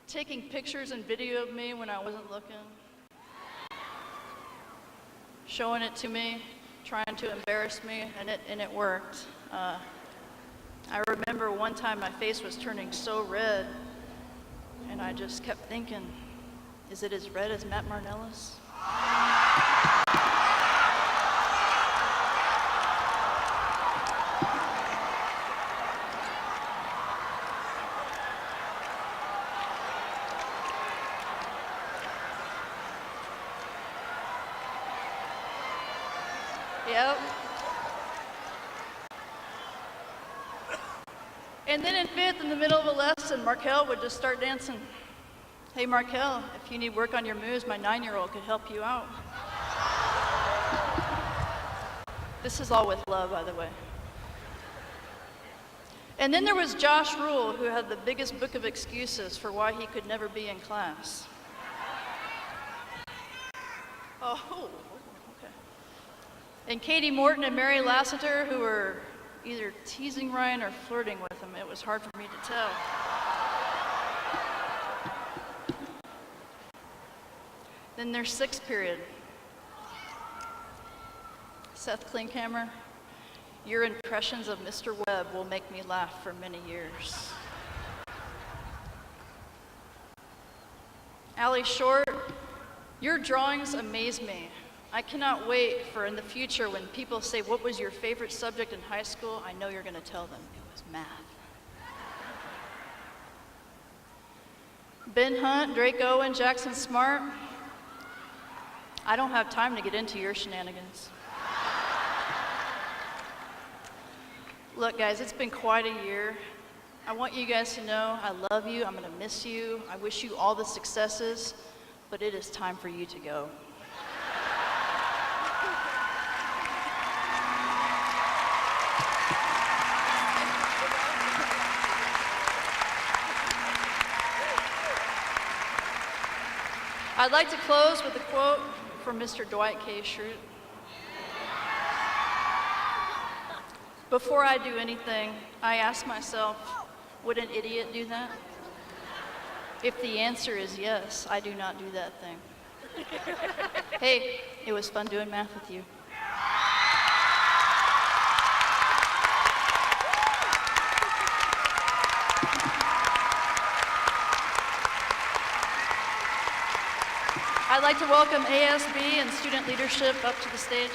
taking pictures and video of me when I wasn't looking, showing it to me, trying to embarrass me, and it worked. I remember one time my face was turning so red, and I just kept thinking, is it as red as Matt Marnella's? Yep. And then in fifth, in the middle of a lesson, Markel would just start dancing. Hey, Markel, if you need work on your moves, my 9-year-old could help you out. This is all with love, by the way. And then there was Josh Rule, who had the biggest book of excuses for why he could never be in class. Oh, okay. And Katie Morton and Mary Lassiter, who were either teasing Ryan or flirting with him. It was hard for me to tell. Then there's sixth period. Seth Klinkhammer, your impressions of Mr. Webb will make me laugh for many years. Allie Short, your drawings amaze me. I cannot wait for in the future when people say, what was your favorite subject in high school? I know you're going to tell them it was math. Ben Hunt, Drake Owen, Jackson Smart, I don't have time to get into your shenanigans. Look, guys, it's been quite a year. I want you guys to know I love you, I'm gonna miss you, I wish you all the successes, but it is time for you to go. I'd like to close with a quote from Mr. Dwight K. Schrute. Before I do anything, I ask myself, would an idiot do that? If the answer is yes, I do not do that thing. Hey, it was fun doing math with you. I'd like to welcome ASB and student leadership up to the stage.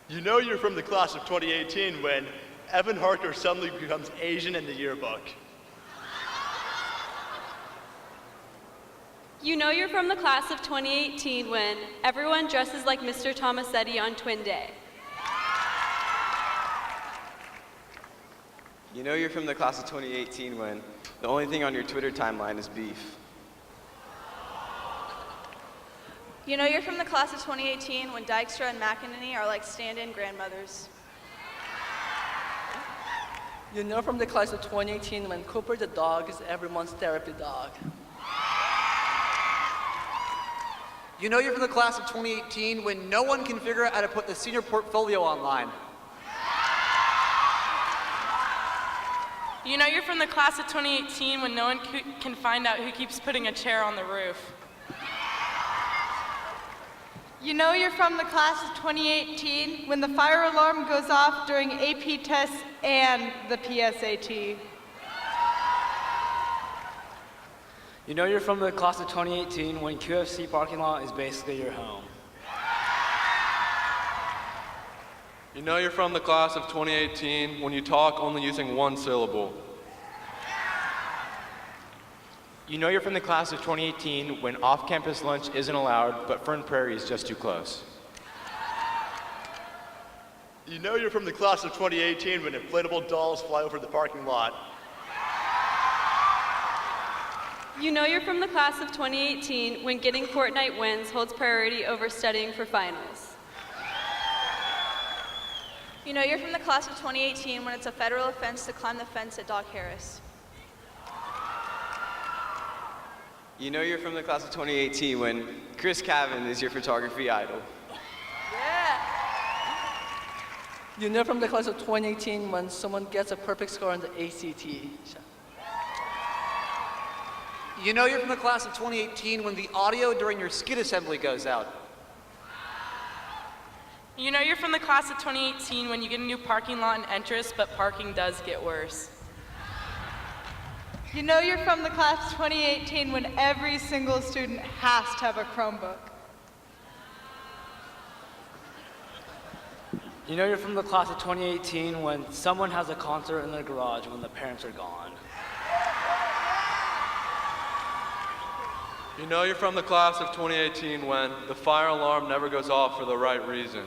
You know you're from the class of 2018 when Evan Harker suddenly becomes Asian in the yearbook. You know you're from the class of 2018 when everyone dresses like Mr. Tomasetti on Twin Day. You know you're from the class of 2018 when the only thing on your Twitter timeline is beef. You know you're from the class of 2018 when Dykstra and McEnany are like stand-in grandmothers. You know from the class of 2018 when Cooper the dog is everyone's therapy dog. You know you're from the class of 2018 when no one can figure out how to put the senior portfolio online. You know you're from the class of 2018 when no one can find out who keeps putting a chair on the roof. You know you're from the class of 2018 when the fire alarm goes off during AP tests and the PSAT. You know you're from the class of 2018 when QFC parking lot is basically your home. You know you're from the class of 2018 when you talk only using one syllable. You know you're from the class of 2018 when off-campus lunch isn't allowed, but Fern Prairie is just too close. You know you're from the class of 2018 when inflatable dolls fly over the parking lot. You know you're from the class of 2018 when getting Fortnite wins holds priority over studying for finals. You know you're from the class of 2018 when it's a federal offense to climb the fence at Doc Harris. You know you're from the class of 2018 when Chris Cavan is your photography idol. Yeah! You know from the class of 2018 when someone gets a perfect score on the ACT. You know you're from the class of 2018 when the audio during your skid assembly goes out. You know you're from the class of 2018 when you get a new parking lot in Entris, but parking does get worse. You know you're from the class of 2018 when every single student has to have a Chromebook. You know you're from the class of 2018 when someone has a concert in their garage when the parents are gone. You know you're from the class of 2018 when the fire alarm never goes off for the right reason.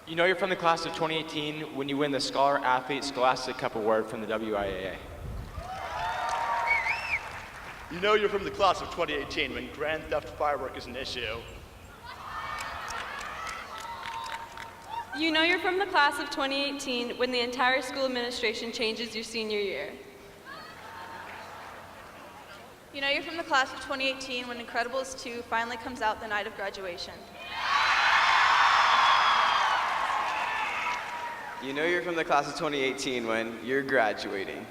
You know you're from the class of 2018 when you win the Scholar Athlete Scholastic Cup Award from the WIAA. You know you're from the class of 2018 when Grand Theft Firework is an issue. You know you're from the class of 2018 when the entire school administration changes your senior year. You know you're from the class of 2018 when Incredibles 2 finally comes out the night of graduation. You know you're from the class of 2018 when you're graduating.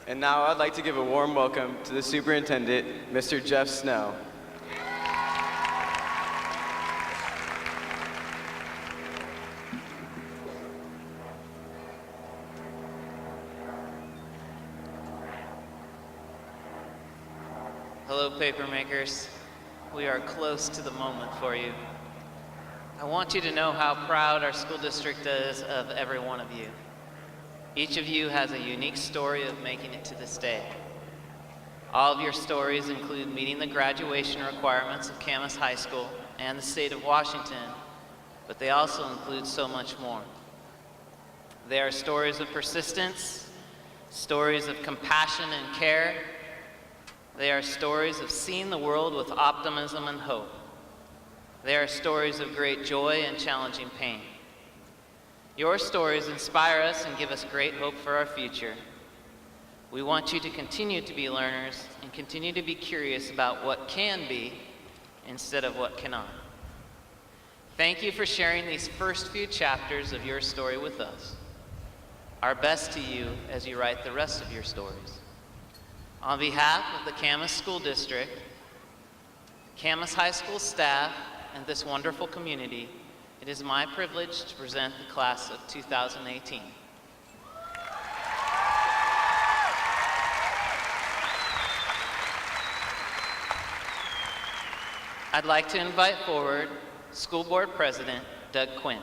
And now I'd like to give a warm welcome to the superintendent, Mr. Jeff Snow. Hello, papermakers. We are close to the moment for you. I want you to know how proud our school district is of every one of you. Each of you has a unique story of making it to this day. All of your stories include meeting the graduation requirements of Camas High School and the state of Washington, but they also include so much more. They are stories of persistence, stories of compassion and care. They are stories of seeing the world with optimism and hope. They are stories of great joy and challenging pain. Your stories inspire us and give us great hope for our future. We want you to continue to be learners and continue to be curious about what can be instead of what cannot. Thank you for sharing these first few chapters of your story with us. Our best to you as you write the rest of your stories. On behalf of the Camas School District, Camas High School staff, and this wonderful community, it is my privilege to present the class of 2018. I'd like to invite forward School Board President Doug Quinn.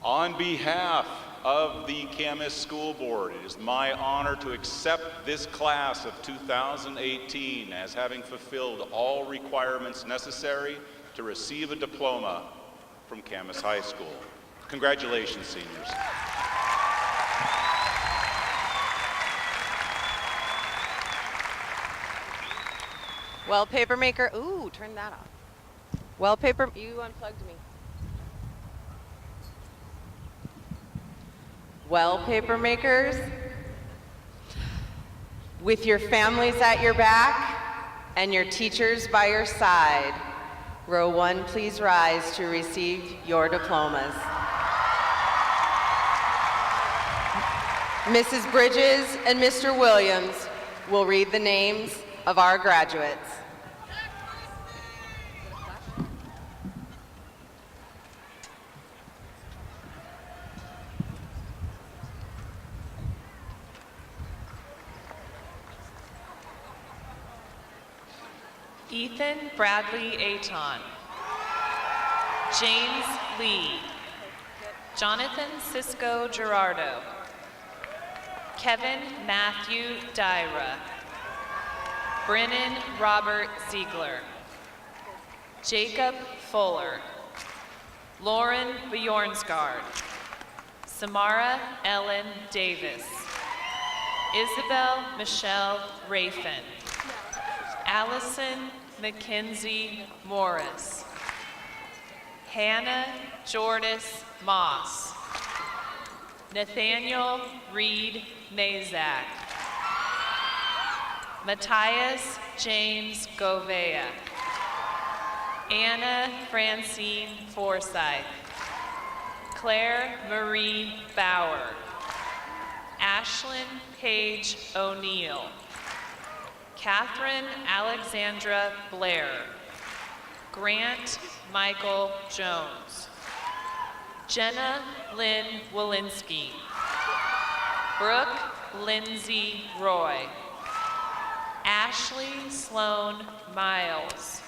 On behalf of the Camas School Board, it is my honor to accept this class of 2018 as having fulfilled all requirements necessary to receive a diploma from Camas High School. Congratulations, seniors. Well, papermaker, ooh, turn that off. Well, you unplugged me. Well, papermakers, with your families at your back and your teachers by your side, row 1, please rise to receive your diplomas. Mrs. Bridges and Mr. Williams will read the names of our graduates. Ethan Bradley Aton. James Lee. Jonathan Cisco Gerardo. Kevin Matthew Dyra. Brennan Robert Ziegler. Jacob Fuller. Lauren Bjornsgaard. Samara Ellen Davis. Isabel Michelle Rafin. Allison Mackenzie Morris. Hannah Jordis Moss. Nathaniel Reed Mazak. Matthias James Govea. Anna Francine Forsyth. Claire Marie Bauer. Ashlyn Paige O'Neill. Catherine Alexandra Blair. Grant Michael Jones. Jenna Lynn Walensky. Brooke Lindsay Roy. Ashley Sloan Miles.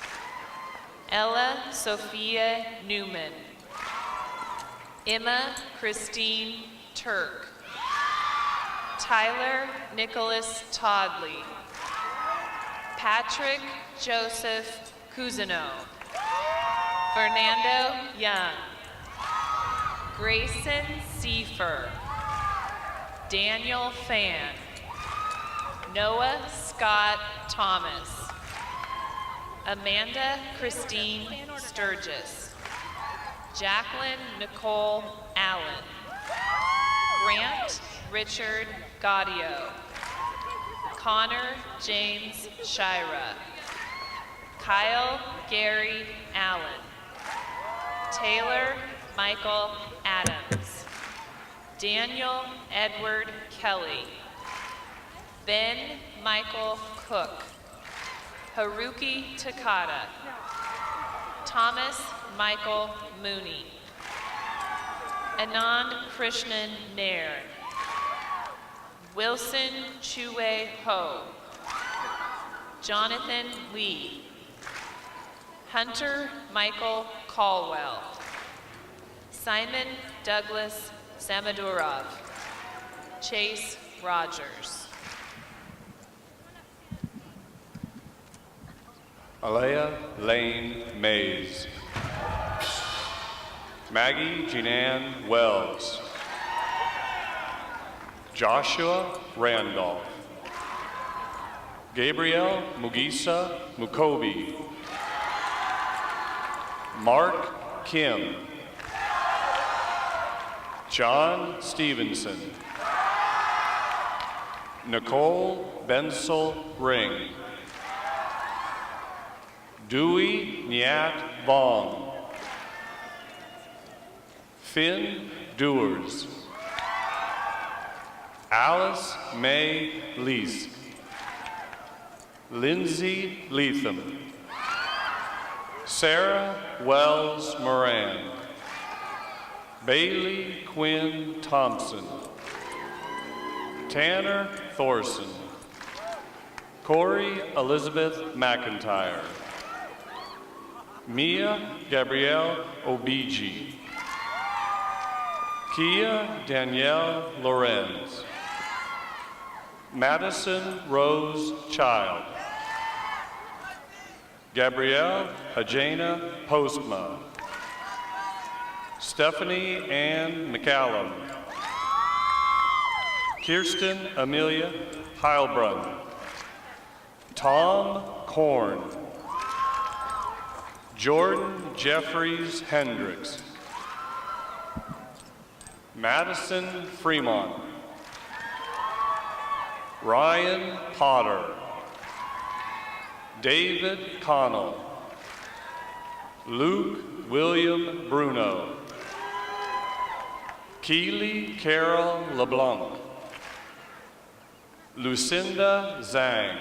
Ella Sophia Newman. Emma Christine Turk. Tyler Nicholas Todley. Patrick Joseph Cousineau. Fernando Young. Grayson Seifer. Daniel Fan. Noah Scott Thomas. Amanda Christine Sturgis. Jacqueline Nicole Allen. Grant Richard Gaudio. Connor James Shira. Kyle Gary Allen. Taylor Michael Adams. Daniel Edward Kelly. Ben Michael Cook. Haruki Takada. Thomas Michael Mooney. Anand Krishnan Nair. Wilson Chue Ho. Jonathan Lee. Hunter Michael Caldwell. Simon Douglas Samadurov. Chase Rogers. Alea Lane Mays. Maggie Jeanan Wells. Joshua Randolph. Gabriel Mugisa Mukobi. Mark Kim. John Stevenson. Nicole Bensel Ring. Dewey Nyat Vong. Finn Dewars. Alice May Leask. Lindsay Leatham. Sarah Wells Moran. Bailey Quinn Thompson. Tanner Thorson. Corey Elizabeth McIntyre. Mia Gabrielle Obiji. Kia Danielle Lorenz. Madison Rose Child. Gabrielle Hajana Postma. Stephanie Ann McCallum. Kirsten Amelia Heilbrunn. Tom Korn. Jordan Jeffries Hendricks. Madison Fremont. Ryan Potter. David Connell. Luke William Bruno. Keely Carol LeBlanc. Lucinda Zhang.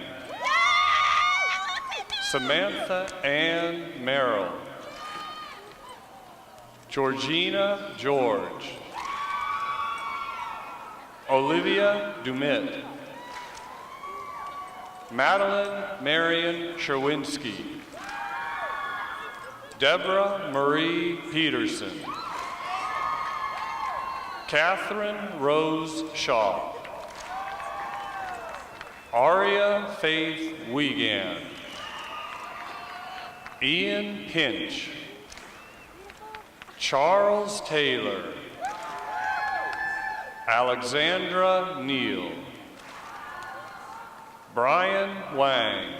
Samantha Ann Merrill. Georgina George. Olivia Dumit. Madeline Marion Sherwinski. Deborah Marie Peterson. Catherine Rose Shaw. Aria Faith Wiegand. Ian Pinch. Charles Taylor. Alexandra Neal. Brian Wang.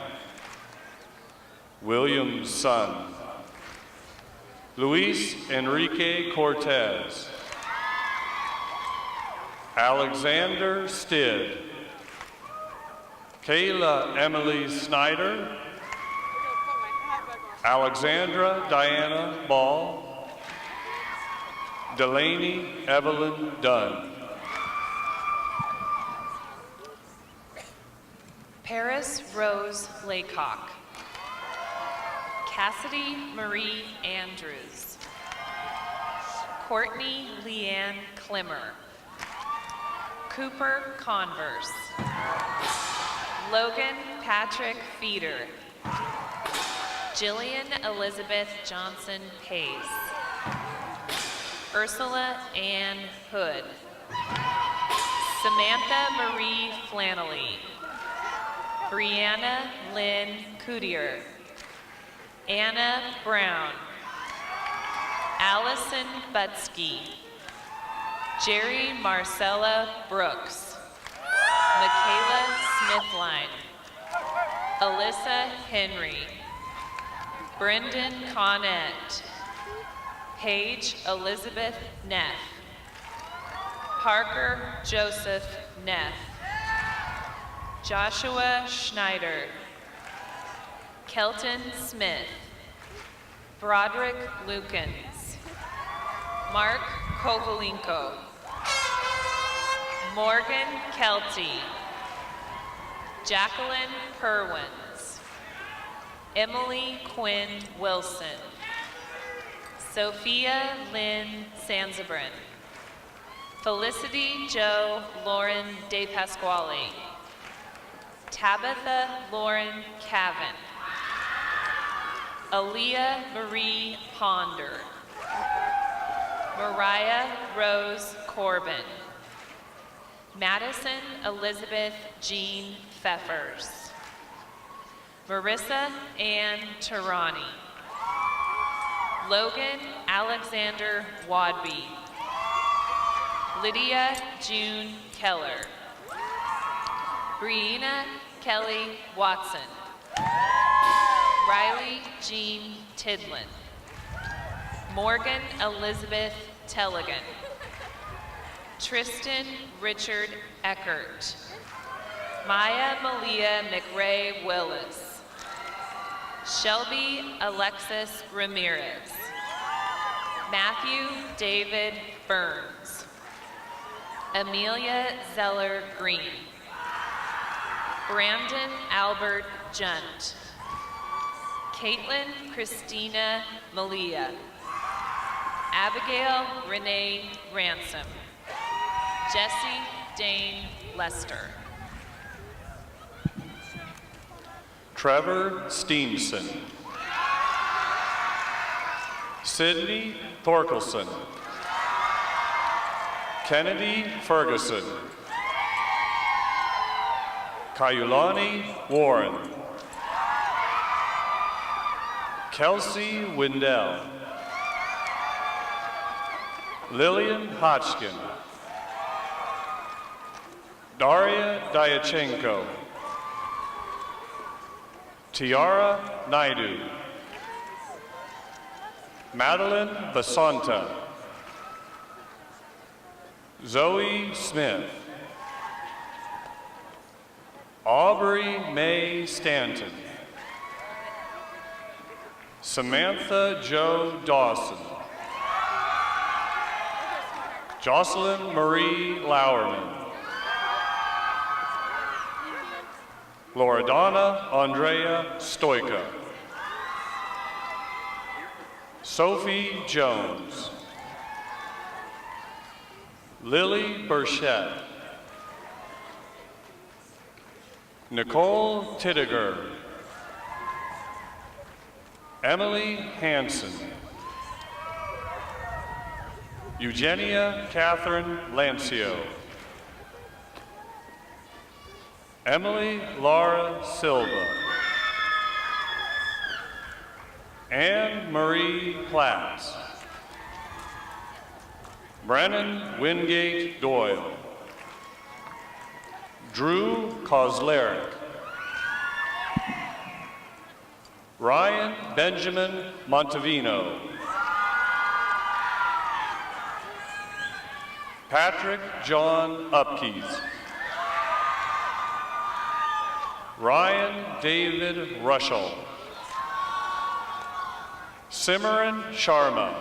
William Sun. Luis Enrique Cortez. Alexander Stidd. Kayla Emily Snyder. Alexandra Diana Ball. Delaney Evelyn Dunn. Paris Rose Laycock. Cassidy Marie Andrews. Courtney Leanne Klimmer. Cooper Converse. Logan Patrick Feeder. Jillian Elizabeth Johnson Pace. Ursula Ann Hood. Samantha Marie Flannelly. Brianna Lynn Coutier. Anna Brown. Allison Butsky. Jerry Marcella Brooks. Michaela Smithline. Alyssa Henry. Brendan Connett. Paige Elizabeth Neff. Parker Joseph Neff. Joshua Schneider. Kelton Smith. Broderick Lukens. Mark Kovalenko. Morgan Kelty. Jacqueline Perwins. Emily Quinn Wilson. Sophia Lynn Sanzabrin. Felicity Jo Lauren De Pasquale. Tabitha Lauren Cavan. Aaliyah Marie Ponder. Mariah Rose Corbin. Madison Elizabeth Jean Pfeffers. Marissa Ann Tarani. Logan Alexander Wadby. Lydia June Keller. Brianna Kelly Watson. Riley Jean Tidlin. Morgan Elizabeth Telligan. Tristan Richard Eckert. Maya Malia McRae Willis. Shelby Alexis Ramirez. Matthew David Burns. Amelia Zeller Green. Brandon Albert Junt. Caitlin Christina Malia. Abigail Renee Ransom. Jesse Dane Lester. Trevor Steenson. Sydney Thorkelson. Kennedy Ferguson. Kayulani Warren. Kelsey Windell. Lillian Hodgkin. Daria Dyachenko. Tiara Naidu. Madeline Basanta. Zoe Smith. Aubrey Mae Stanton. Samantha Jo Dawson. Jocelyn Marie Lauerman. Loredana Andrea Stoika. Sophie Jones. Lily Burchett. Nicole Tiddiger. Emily Hanson. Eugenia Catherine Lancio. Emily Laura Silva. Anne Marie Platts. Brennan Wingate Doyle. Drew Kozlerick. Ryan Benjamin Montevino. Patrick John Upkeys. Ryan David Rushall. Simran Sharma.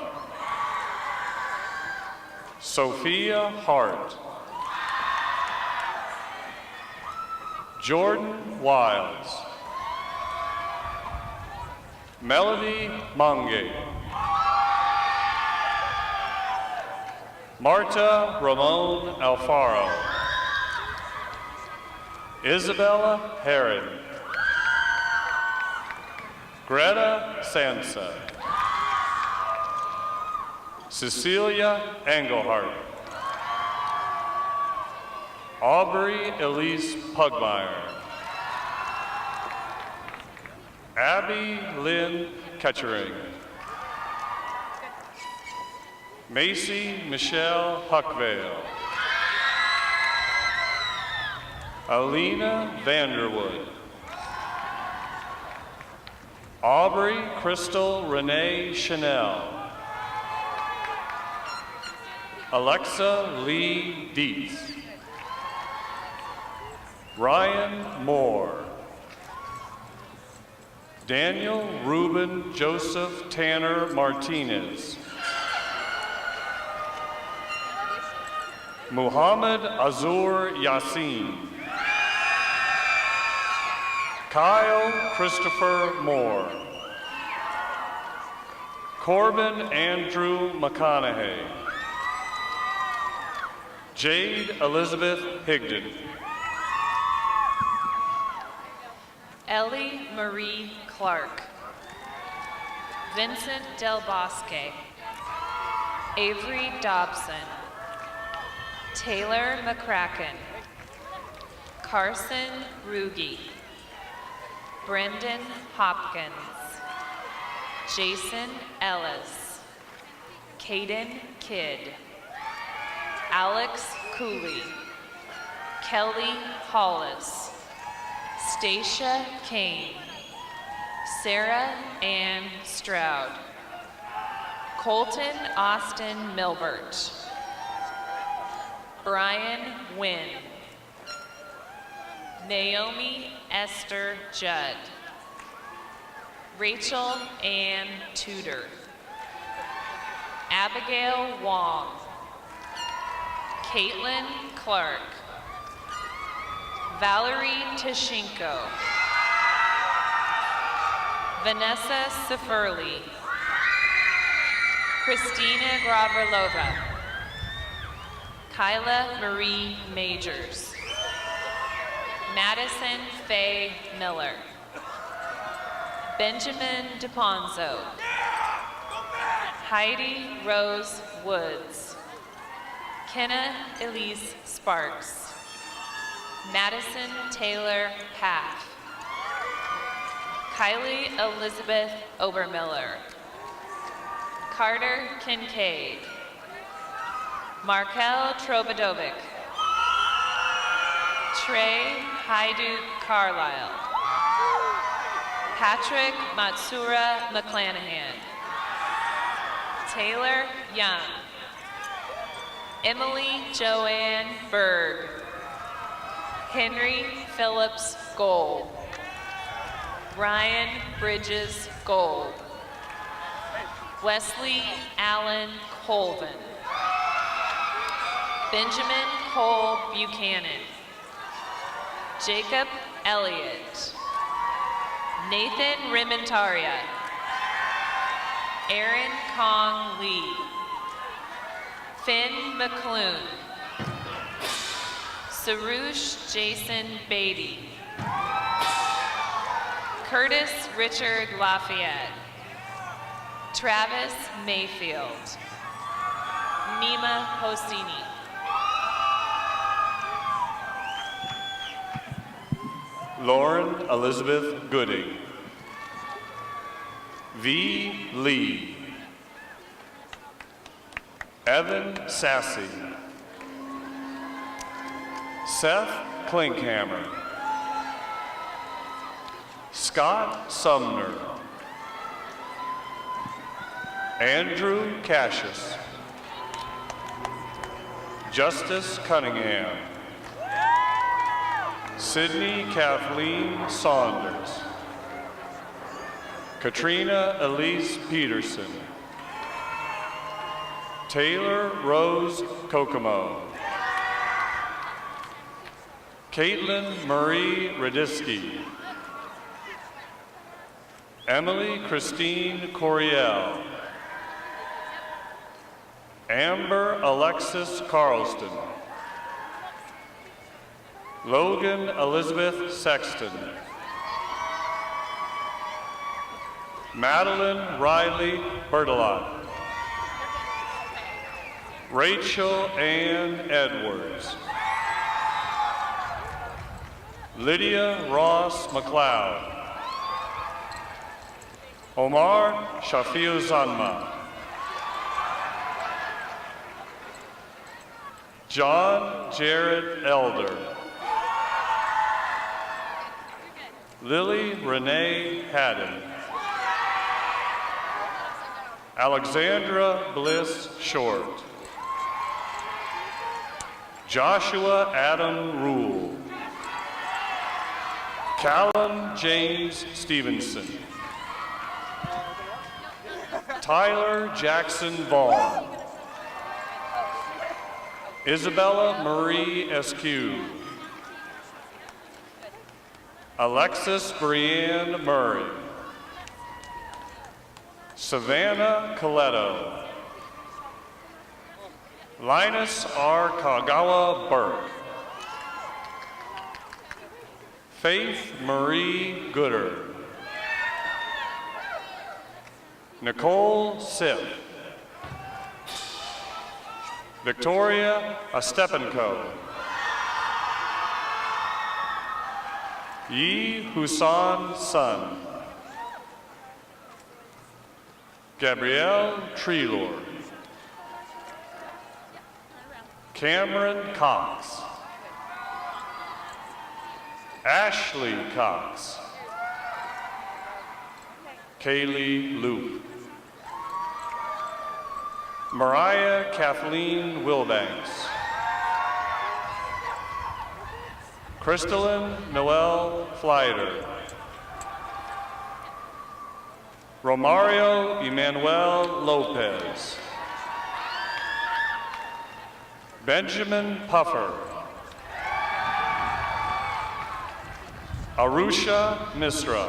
Sophia Hart. Jordan Wiles. Melody Mange. Marta Ramon Alfaro. Isabella Herod. Greta Sansa. Cecilia Engelhardt. Aubrey Elise Pugmire. Abby Lynn Ketchering. Macy Michelle Huckvale. Alina Vanderwood. Aubrey Crystal Renee Chanel. Alexa Lee Dietz. Ryan Moore. Daniel Ruben Joseph Tanner Martinez. Muhammad Azur Yassin. Kyle Christopher Moore. Corbin Andrew McConaughey. Jade Elizabeth Higdon. Ellie Marie Clark. Vincent Del Bosque. Avery Dobson. Taylor McCracken. Carson Ruge. Brendan Hopkins. Jason Ellis. Caden Kidd. Alex Cooley. Kelly Hollis. Stacia Kane. Sarah Ann Stroud. Colton Austin Milbert. Brian Wynn. Naomi Esther Judd. Rachel Ann Tudor. Abigail Wong. Caitlin Clark. Valerie Tishinko. Vanessa Sefurli. Christina Graverlova. Kyla Marie Majors. Madison Faye Miller. Benjamin DePonzo. Heidi Rose Woods. Kenna Elise Sparks. Madison Taylor Paff. Kylie Elizabeth Obermiller. Carter Kincaid. Markel Trovadovic. Trey Haidu Carlisle. Patrick Matsura McClanahan. Taylor Young. Emily Joanne Berg. Henry Phillips Gold. Ryan Bridges Gold. Wesley Allen Colvin. Benjamin Cole Buchanan. Jacob Elliott. Nathan Rimontaria. Aaron Kong Lee. Finn McClune. Sarush Jason Beatty. Curtis Richard Lafayette. Travis Mayfield. Nima Hosini. Lauren Elizabeth Gooding. V. Lee. Evan Sassy. Seth Klinkhammer. Scott Sumner. Andrew Cassius. Justice Cunningham. Sydney Kathleen Saunders. Katrina Elise Peterson. Taylor Rose Kokomo. Caitlin Marie Radisky. Emily Christine Coriel. Amber Alexis Carlston. Logan Elizabeth Sexton. Madeline Riley Bertolot. Rachel Ann Edwards. Lydia Ross McLeod. Omar Shafiu Zanma. John Jared Elder. Lily Renee Haddon. Alexandra Bliss Short. Joshua Adam Rule. Callum James Stevenson. Tyler Jackson Vaughn. Isabella Marie Eskew. Alexis Brianne Murray. Savannah Coletto. Linus R. Kagawa Burke. Faith Marie Gooder. Nicole Sip. Victoria Ostepenko. Yi Husan Sun. Gabrielle Treelord. Cameron Cox. Ashley Cox. Kaylee Loop. Mariah Kathleen Wilbanks. Crystalline Noel Flyder. Romario Emanuel Lopez. Benjamin Puffer. Arusha Misra.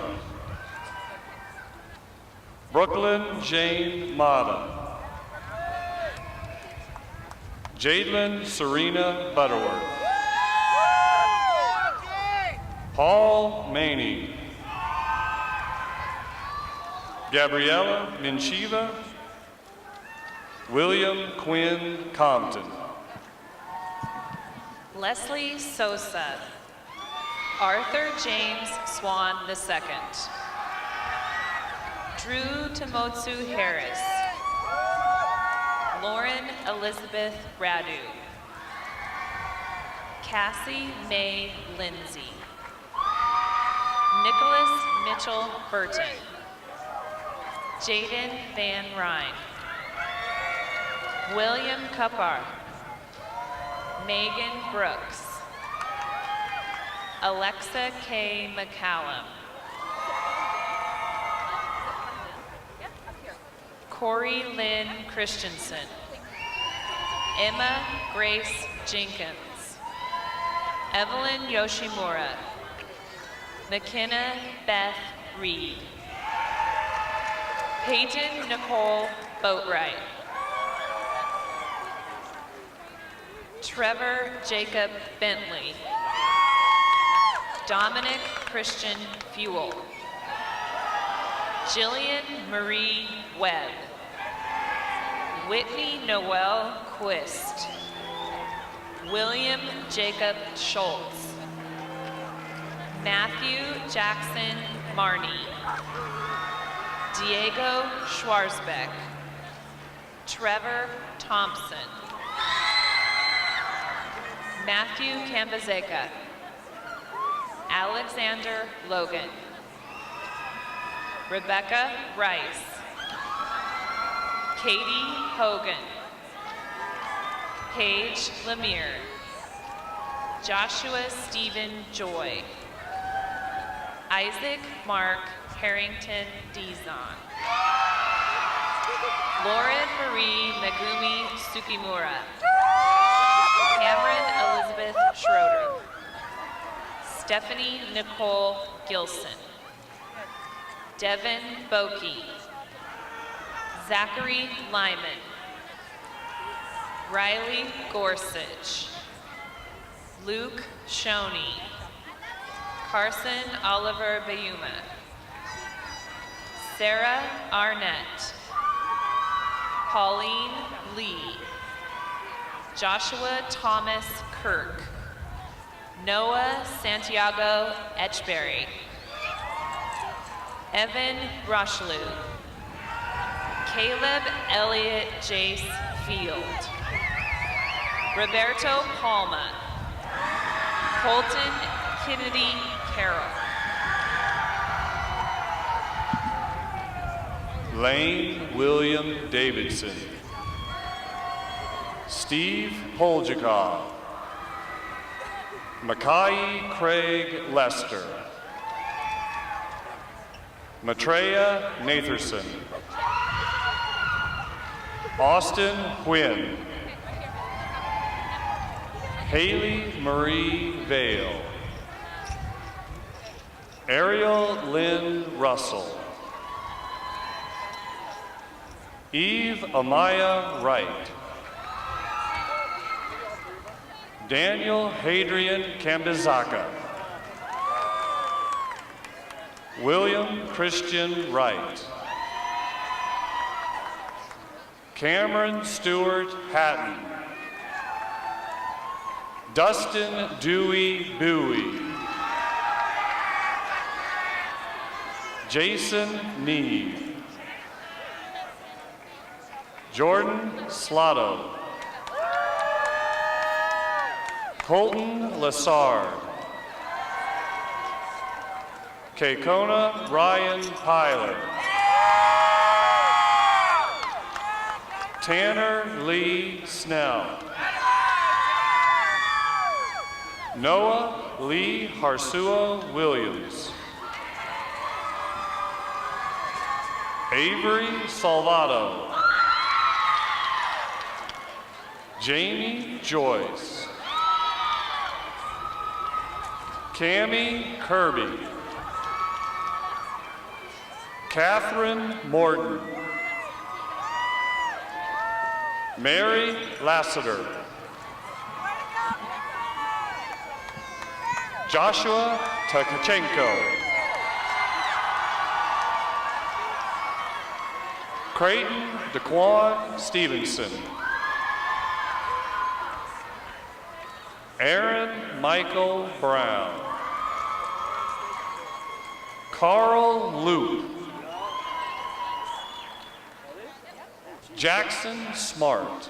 Brooklyn Jane Mata. Jadelyn Serena Butterworth. Paul Maney. Gabriella Minchiva. William Quinn Compton. Leslie Sosa. Arthur James Swan II. Drew Tomotsu Harris. Lauren Elizabeth Radu. Cassie Mae Lindsay. Nicholas Mitchell Burton. Jaden Van Ryn. William Cuppar. Megan Brooks. Alexa K. McCallum. Corey Lynn Christensen. Emma Grace Jenkins. Evelyn Yoshimura. McKenna Beth Reed. Peyton Nicole Boatwright. Trevor Jacob Bentley. Dominic Christian Fuel. Jillian Marie Webb. Whitney Noel Quist. William Jacob Schultz. Matthew Jackson Marney. Diego Schwarzbeck. Trevor Thompson. Matthew Cambazeka. Alexander Logan. Rebecca Rice. Katie Hogan. Paige Lemire. Joshua Stephen Joy. Isaac Mark Harrington Dizon. Lauren Marie Megumi Sukimura. Cameron Elizabeth Schroeder. Stephanie Nicole Gilson. Devin Boki. Zachary Lyman. Riley Gorsuch. Luke Shoney. Carson Oliver Bayuma. Sarah Arnett. Pauline Lee. Joshua Thomas Kirk. Noah Santiago Etchberry. Evan Rocheleau. Caleb Elliott Jace Field. Roberto Palma. Colton Kennedy Carroll. Lane William Davidson. Steve Poljakov. Makai Craig Lester. Matreya Natherson. Austin Quinn. Haley Marie Vale. Ariel Lynn Russell. Eve Amaya Wright. Daniel Hadrian Cambizaka. William Christian Wright. Cameron Stewart Hatton. Dustin Dewey Bowie. Jason Neve. Jordan Slotto. Colton Lassard. Kekona Ryan Pyler. Tanner Lee Snell. Noah Lee Harsuo Williams. Avery Salvato. Jamie Joyce. Cammie Kirby. Catherine Morton. Mary Lassiter. Joshua Tkachenko. Creighton DeQuan Stevenson. Aaron Michael Brown. Carl Loop. Jackson Smart.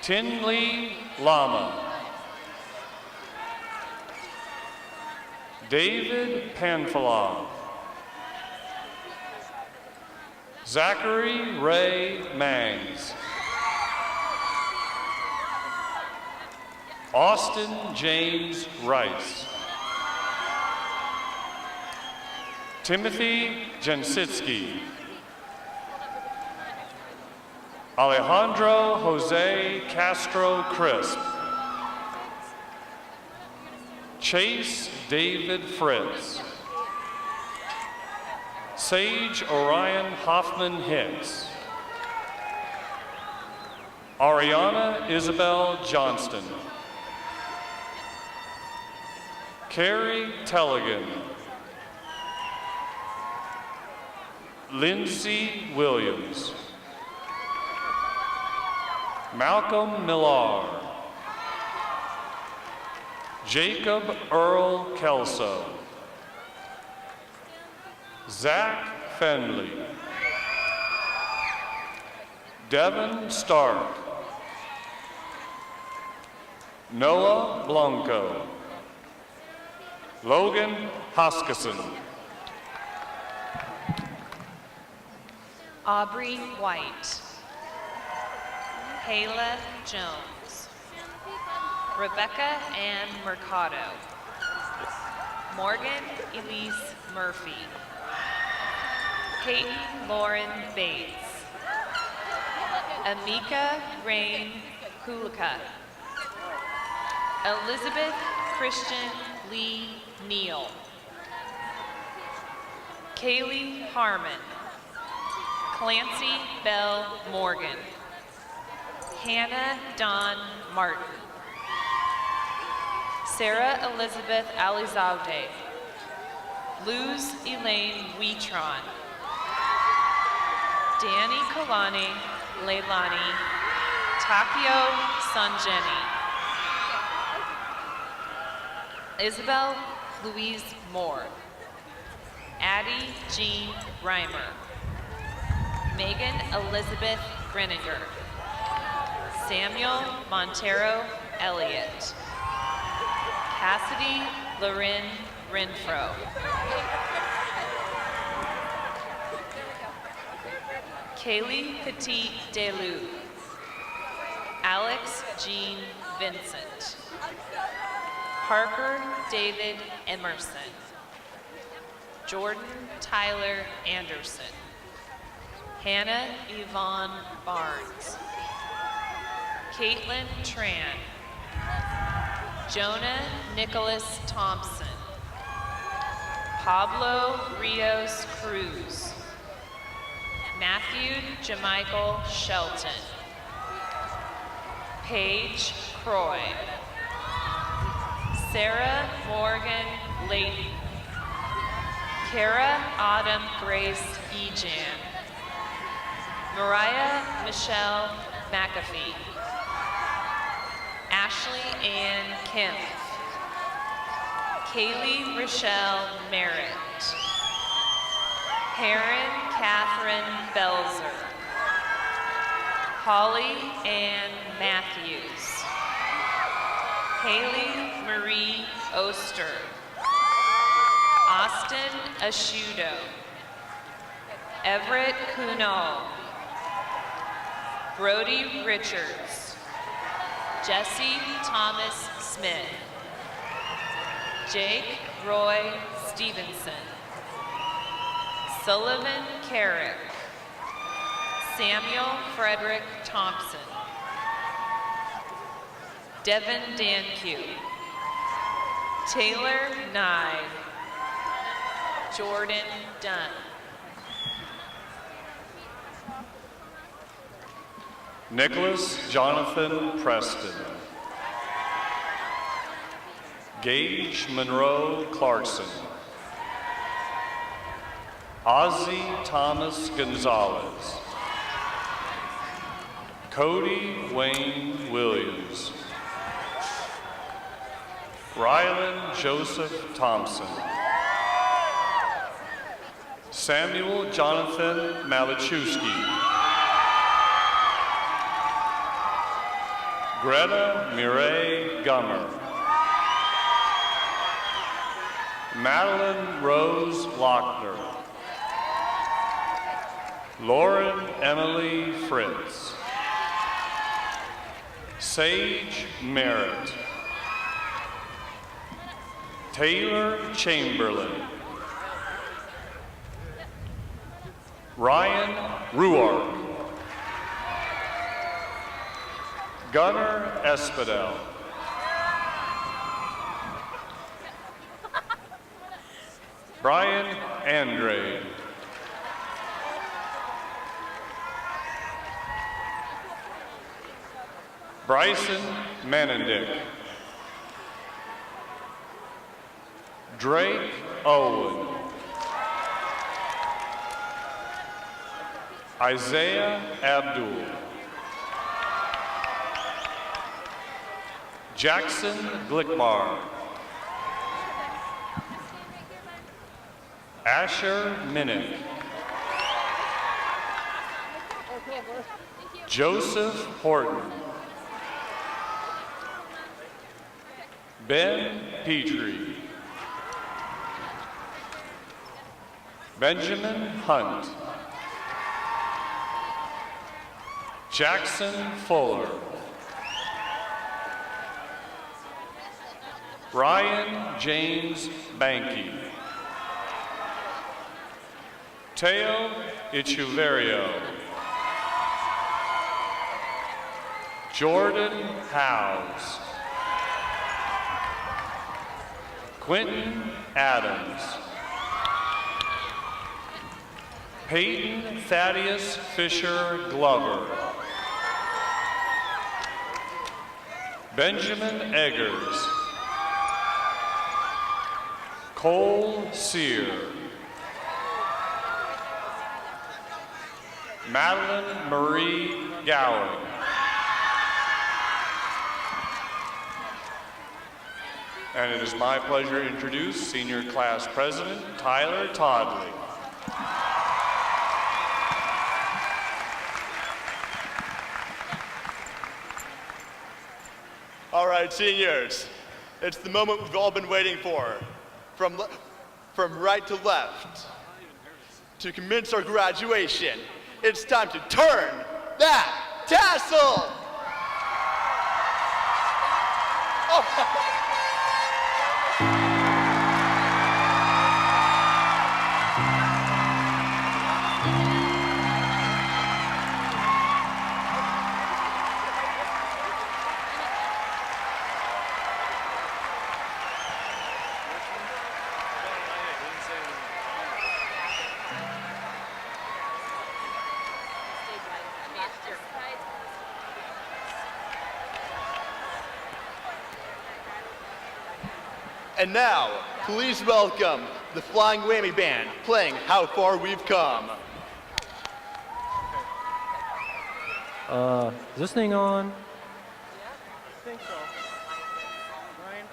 Tinley Lama. David Panfalov. Zachary Ray Mangs. Austin James Rice. Timothy Jensitsky. Alejandro Jose Castro Crisp. Chase David Fritz. Sage Orion Hoffman Hicks. Ariana Isabel Johnston. Carrie Telligan. Lindsay Williams. Malcolm Millar. Jacob Earl Kelso. Zach Fenley. Devin Stark. Noah Blanco. Logan Hoskison. Aubrey White. Kayla Jones. Rebecca Ann Mercado. Morgan Elise Murphy. Peyton Lauren Bates. Amika Rain Kulika. Elizabeth Christian Lee Neal. Kaylee Harmon. Clancy Bell Morgan. Hannah Dawn Martin. Sarah Elizabeth Alizade. Luz Elaine Wetron. Danny Kalani Leilani. Takio Sanjeni. Isabel Louise Moore. Addie Jean Reimer. Megan Elizabeth Greninger. Samuel Montero Elliott. Cassidy Lorin Renfro. Kaylee Petit Delou. Alex Jean Vincent. Parker David Emerson. Jordan Tyler Anderson. Hannah Yvonne Barnes. Caitlin Tran. Jonah Nicholas Thompson. Pablo Rios Cruz. Matthew Jamichael Shelton. Paige Croy. Sarah Morgan Layton. Kara Autumn Grace Ejan. Mariah Michelle McAfee. Ashley Ann Kemp. Kaylee Rochelle Merritt. Perrin Catherine Belzer. Holly Ann Matthews. Haley Marie Oster. Austin Ashudo. Everett Kuno. Brody Richards. Jesse Thomas Smith. Jake Roy Stevenson. Sullivan Carrick. Samuel Frederick Thompson. Devin Danque. Taylor Nye. Jordan Dunn. Nicholas Jonathan Preston. Gage Monroe Clarkson. Ozzie Thomas Gonzalez. Cody Wayne Williams. Rylan Joseph Thompson. Samuel Jonathan Malichewski. Greta Mireille Gummer. Madeline Rose Lochner. Lauren Emily Fritz. Sage Merritt. Taylor Chamberlain. Ryan Ruark. Gunnar Espedel. Brian Andrade. Bryson Manendick. Drake Owen. Isaiah Abdul. Jackson Glickmar. Asher Minnick. Joseph Horton. Ben Petrie. Benjamin Hunt. Jackson Fuller. Ryan James Banky. Teo Ichuverio. Jordan Howes. Quentin Adams. Peyton Thaddeus Fisher Glover. Benjamin Eggers. Cole Sear. Madeline Marie Gowan. And it is my pleasure to introduce Senior Class President Tyler Toddley. All right, seniors, it's the moment we've all been waiting for. From right to left, to commence our graduation, it's time to turn that tassel! Oh. And now, please welcome the Flying Whammy Band playing How Far We've Come. Is this thing on? I think so. Ryan?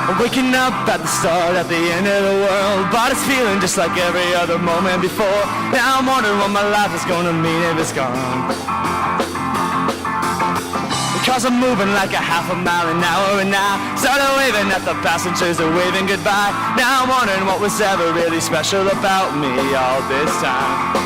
I'm waking up at the start, at the end of the world, but it's feeling just like every other moment before. Now I'm wondering what my life is gonna mean if it's gone. Because I'm moving like a half a mile an hour, and now started waving at the passengers, they're waving goodbye. Now I'm wondering what was ever really special about me all this time.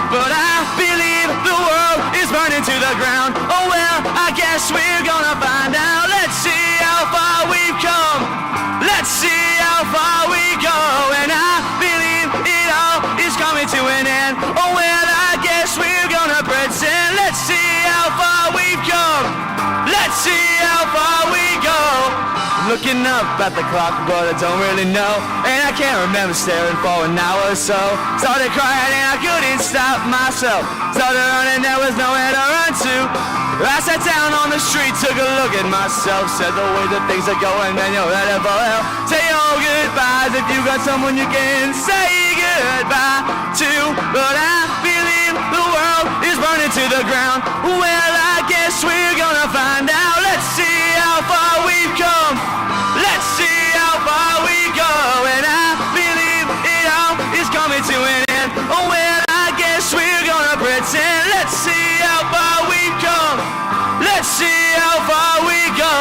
But I believe the world is burning to the ground. Oh well, I guess we're gonna find out. Let's see how far we've come. Let's see how far we go. And I believe it all is coming to an end. Oh well, I guess we're gonna pretend. Let's see how far we've come. Let's see how far we go. I'm looking up at the clock, but I don't really know. And I can't remember staring for an hour or so. Started crying and I couldn't stop myself. Started running, there was nowhere to run to. I sat down on the street, took a look at myself. Said the way that things are going, man, you're ready for hell. Say your goodbyes if you got someone you can say goodbye to. But I believe the world is burning to the ground. Well, I guess we're gonna find out. Let's see how far we've come. Let's see how far we go. And I believe it all is coming to an end. Oh well, I guess we're gonna pretend. Let's see how far we've come. Let's see how far we go.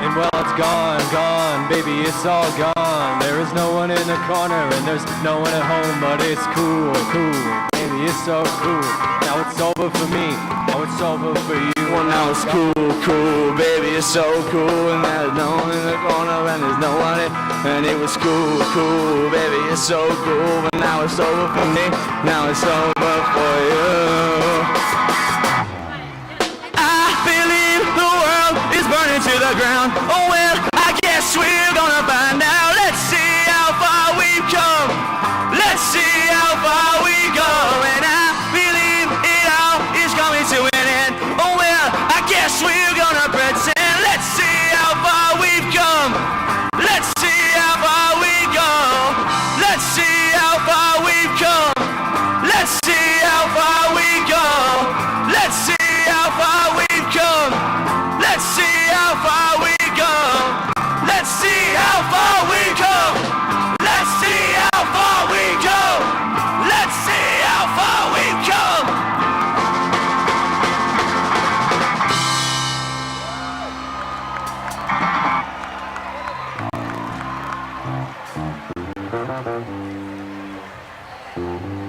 And well, it's gone, gone, baby, it's all gone. There is no one in the corner and there's no one at home, but it's cool, cool, baby, it's so cool. Now it's over for me, now it's over for you. Well, now it's cool, cool, baby, it's so cool. And there's no one in the corner and there's no one in. And it was cool, cool, baby, it's so cool. But now it's over for me, now it's over for you. I believe the world is burning to the ground. Oh well, I guess we're gonna find out. Let's see how far we've come. Let's see how far we go. And I believe it all is coming to an end. Oh well, I guess we're gonna pretend. Let's see how far we've come. Let's see how far we go. Let's see how far we've come. Let's see how far we go. Let's see how far we've come. Let's see how far we go. Let's see how far we come. Let's see how far we go. Let's see how far we've come. Thank you.